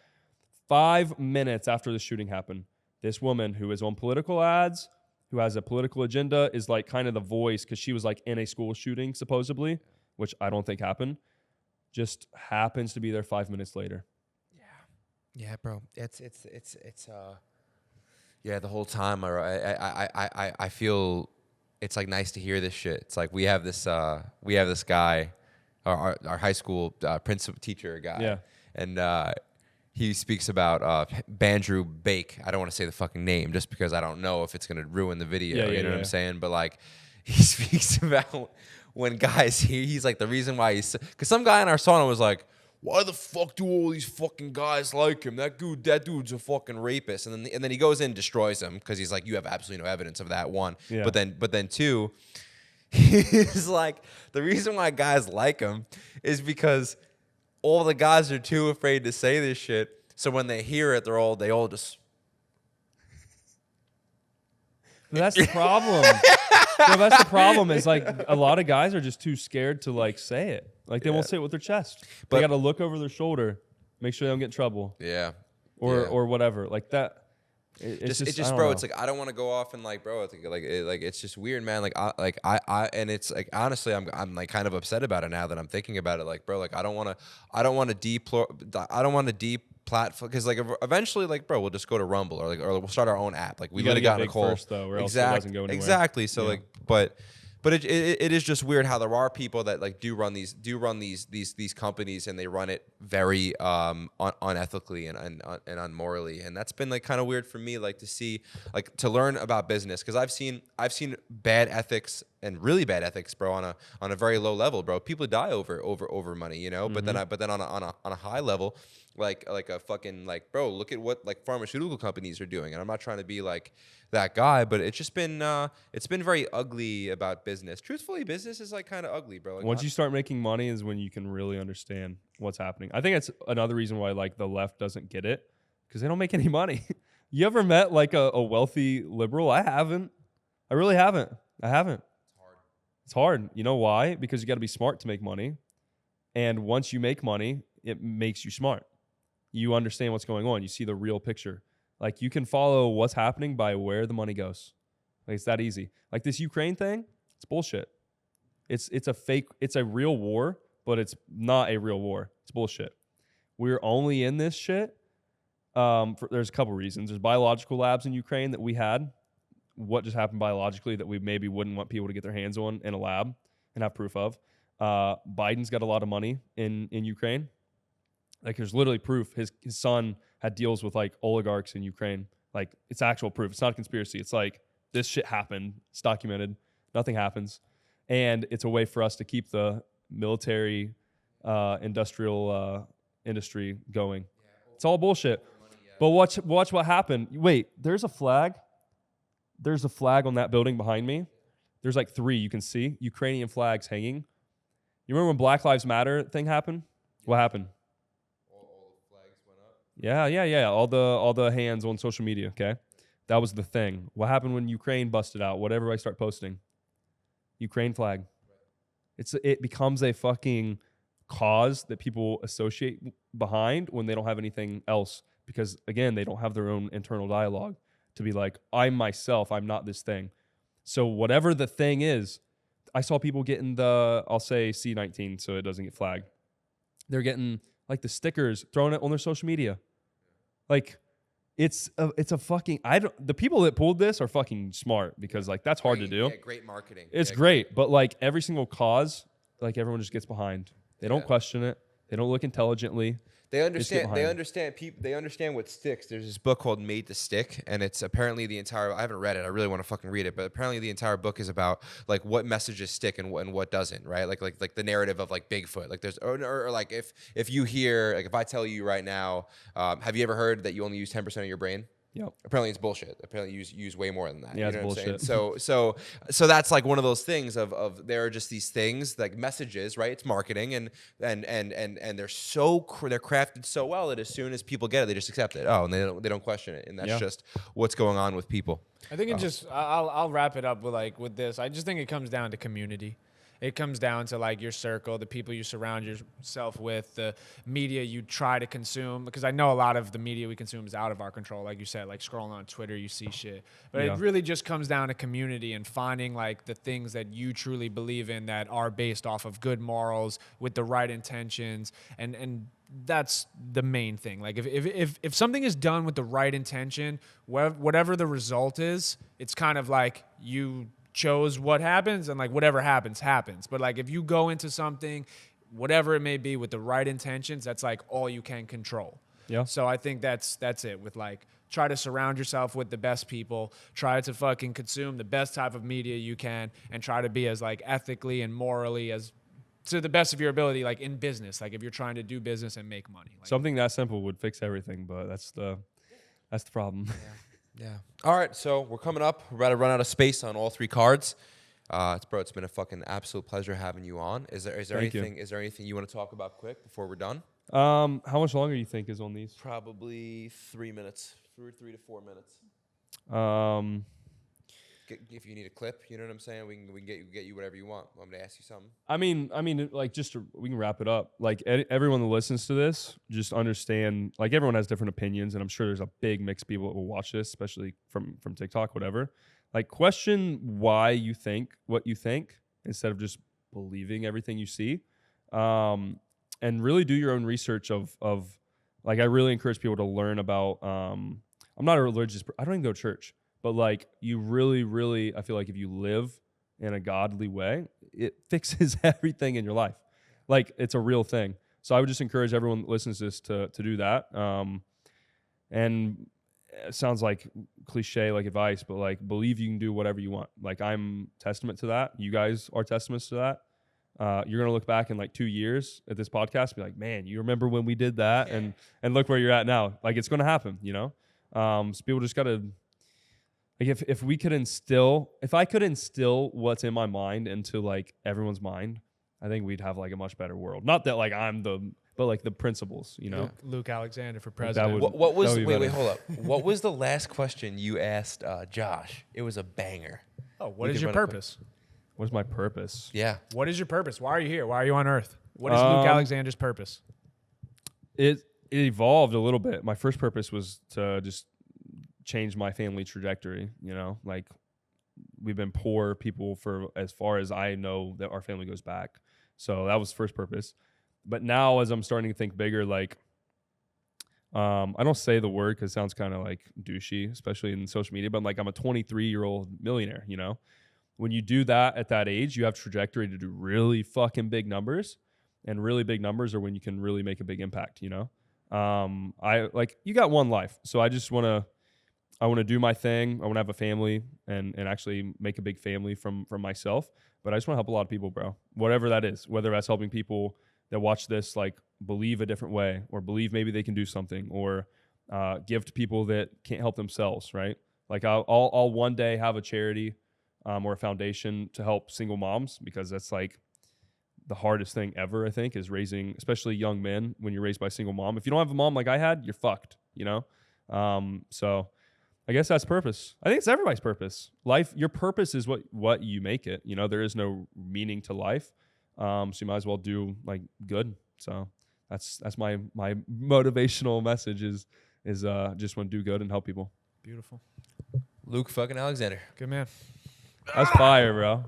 5 minutes after the shooting happened, this woman who is on political ads, who has a political agenda, is like kind of the voice because she was like in a school shooting supposedly, which I don't think happened. Just happens to be there 5 minutes later. Yeah, bro. It's yeah, the whole time I feel it's like nice to hear this shit. It's like we have this guy, our high school principal teacher guy. Yeah. And he speaks about Bandrew Bake. I don't want to say the fucking name just because I don't know if it's gonna ruin the video. You know what I'm saying? But like he speaks about when guys he's like the reason why because some guy in our sauna was like, why the fuck do all these fucking guys like him? That dude's a fucking rapist. And then he goes in and destroys him because he's like, you have absolutely no evidence of that, one. Yeah. But then two, he's like, the reason why guys like him is because all the guys are too afraid to say this shit. So when they hear it, they all just. That's the problem. No, that's the problem is like a lot of guys are just too scared to like say it. Like they won't say it with their chest. But they got to look over their shoulder, make sure they don't get in trouble. Yeah. Or whatever. Like that. It's just bro. know. It's like I don't want to go off and like, bro. It's just weird, man. I and it's like honestly, I'm like kind of upset about it now that I'm thinking about it. Like, bro, like I don't want to platform, because like eventually, like, bro, we'll just go to Rumble, or we'll start our own app. Like, we You gotta literally got get in a big call first, though, or else it doesn't go anywhere. exactly. So Yeah. like, but it is just weird how there are people that like do run these companies, and they run it very unethically and unmorally, and that's been like kind of weird for me, like to see, like to learn about business, because I've seen bad ethics and really bad ethics, bro, on a very low level, bro. People die over money, you know. But then on a high level, like a fucking, like, bro, look at what like pharmaceutical companies are doing, and I'm not trying to be like that guy, but it's just been it's been very ugly about business. Truthfully, business is like kind of ugly, bro. Like, Once you start making money is when you can really understand what's happening. I think that's another reason why like the left doesn't get it, because they don't make any money. You ever met like a wealthy liberal? I haven't. I really haven't. I haven't. It's hard. You know why? Because you got to be smart to make money. And once you make money, it makes you smart. You understand what's going on. You see the real picture. Like, you can follow what's happening by where the money goes. Like, it's that easy. Like this Ukraine thing, it's bullshit. It's a fake, it's a real war, but it's not a real war. It's bullshit. We're only in this shit. There's a couple reasons. There's biological labs in Ukraine that we had. What just happened biologically that we maybe wouldn't want people to get their hands on in a lab and have proof of. Biden's got a lot of money in Ukraine. Like, there's literally proof. His son had deals with like oligarchs in Ukraine. Like, it's actual proof. It's not a conspiracy. It's like, this shit happened. It's documented. Nothing happens. And it's a way for us to keep the military industrial industry going. It's all bullshit. But watch what happened. Wait, there's a flag. There's a flag on that building behind me. There's like 3 you can see. Ukrainian flags hanging. You remember when Black Lives Matter thing happened? What happened? all the flags went up. Yeah. All the hands on social media, okay? That was the thing. What happened when Ukraine busted out? Whatever I start posting. Ukraine flag. It becomes a fucking cause that people associate behind when they don't have anything else, because again, they don't have their own internal dialogue to be like, I'm myself, I'm not this thing. So whatever the thing is, I saw people getting the, I'll say C19 so it doesn't get flagged. They're getting like the stickers, throwing it on their social media. Like, it's a fucking, the people that pulled this are fucking smart, because like that's hard to do. Yeah, great marketing. It's great, but like every single cause, like everyone just gets behind. They don't question it. They don't look intelligently. They understand. behind. They understand what sticks. There's this book called Made to Stick, and it's apparently the entire. I haven't read it. I really want to fucking read it, but apparently the entire book is about like what messages stick and what doesn't. Right? Like the narrative of like Bigfoot. Like there's or like if you hear, like, if I tell you right now, have you ever heard that you only use 10% of your brain? Yep. Apparently it's bullshit. Apparently you use way more than that. Yeah, you know it's what I'm bullshit. saying? So that's like one of those things of there are just these things like messages, right? It's marketing, and they're they're crafted so well that as soon as people get it, they just accept it. Oh, and they don't question it, and that's just what's going on with people. I think it just I'll wrap it up with this. I just think it comes down to community. It comes down to like your circle, the people you surround yourself with, the media you try to consume. Because I know a lot of the media we consume is out of our control. Like you said, like scrolling on Twitter, you see shit. But Yeah. it really just comes down to community and finding like the things that you truly believe in that are based off of good morals with the right intentions. And that's the main thing. Like if something is done with the right intention, whatever the result is, it's kind of like you chose what happens, and like whatever happens. But like if you go into something, whatever it may be, with the right intentions, that's like all you can control. Yeah. So I think that's it. With like, try to surround yourself with the best people, try to fucking consume the best type of media you can, and try to be as like ethically and morally as to the best of your ability, like in business. Like if you're trying to do business and make money, like, Something that simple would fix everything, but that's the problem. Yeah. All right, so we're coming up. We're about to run out of space on all 3 cards. It's been a fucking absolute pleasure having you on. Is there Thank you. anything you want to talk about quick before we're done? How much longer do you think is on these? Probably 3 minutes, 3 to 4 minutes. If you need a clip, you know what I'm saying? We can get you whatever you want. I'm gonna ask you something. I mean, like, we can wrap it up. Like, everyone that listens to this, just understand, like, everyone has different opinions, and I'm sure there's a big mix of people that will watch this, especially from TikTok, whatever. Like, question why you think what you think instead of just believing everything you see, and really do your own research of Like I really encourage people to learn about. I'm not a religious. I don't even go to church, but like you really, really, I feel like if you live in a godly way, it fixes everything in your life. Like it's a real thing. So I would just encourage everyone that listens to this to do that. And it sounds like cliche like advice, but like believe you can do whatever you want. Like I'm testament to that. You guys are testaments to that. You're gonna look back in like 2 years at this podcast and be like, man, you remember when we did that, and look where you're at now. Like it's gonna happen, you know. So people just gotta like if I could instill what's in my mind into like everyone's mind, I think we'd have like a much better world. Not that like but like the principles, you know. Luke Alexander for Like, president. What was? that would be Wait, better. hold up. What was the last question you asked Josh? It was a banger. Oh, We what is could your run a quick- purpose? What's my purpose? Yeah. What is your purpose? Why are you here? Why are you on Earth? What is Luke Alexander's purpose? It evolved a little bit. My first purpose was to just change my family trajectory, you know? Like we've been poor people for as far as I know that our family goes back. So that was the first purpose. But now as I'm starting to think bigger, like I don't say the word because it sounds kind of like douchey, especially in social media, but like I'm a 23-year-old millionaire, you know? When you do that at that age, you have trajectory to do really fucking big numbers, and really big numbers are when you can really make a big impact, you know? I like, you got one life. So I just want to do my thing. I want to have a family and actually make a big family from myself. But I just want to help a lot of people, bro. Whatever that is, whether that's helping people that watch this, like believe a different way, or believe maybe they can do something, or give to people that can't help themselves, right? Like I'll one day have a charity or a foundation to help single moms, because that's like the hardest thing ever, I think, is raising, especially young men, when you're raised by a single mom. If you don't have a mom like I had, you're fucked, you know? So I guess that's purpose. I think it's everybody's purpose. Life, your purpose is what you make it. You know, there is no meaning to life. So you might as well do like good. So that's my motivational message is just want to do good and help people. Beautiful. Luke fucking Alexander. Good man. That's fire, bro.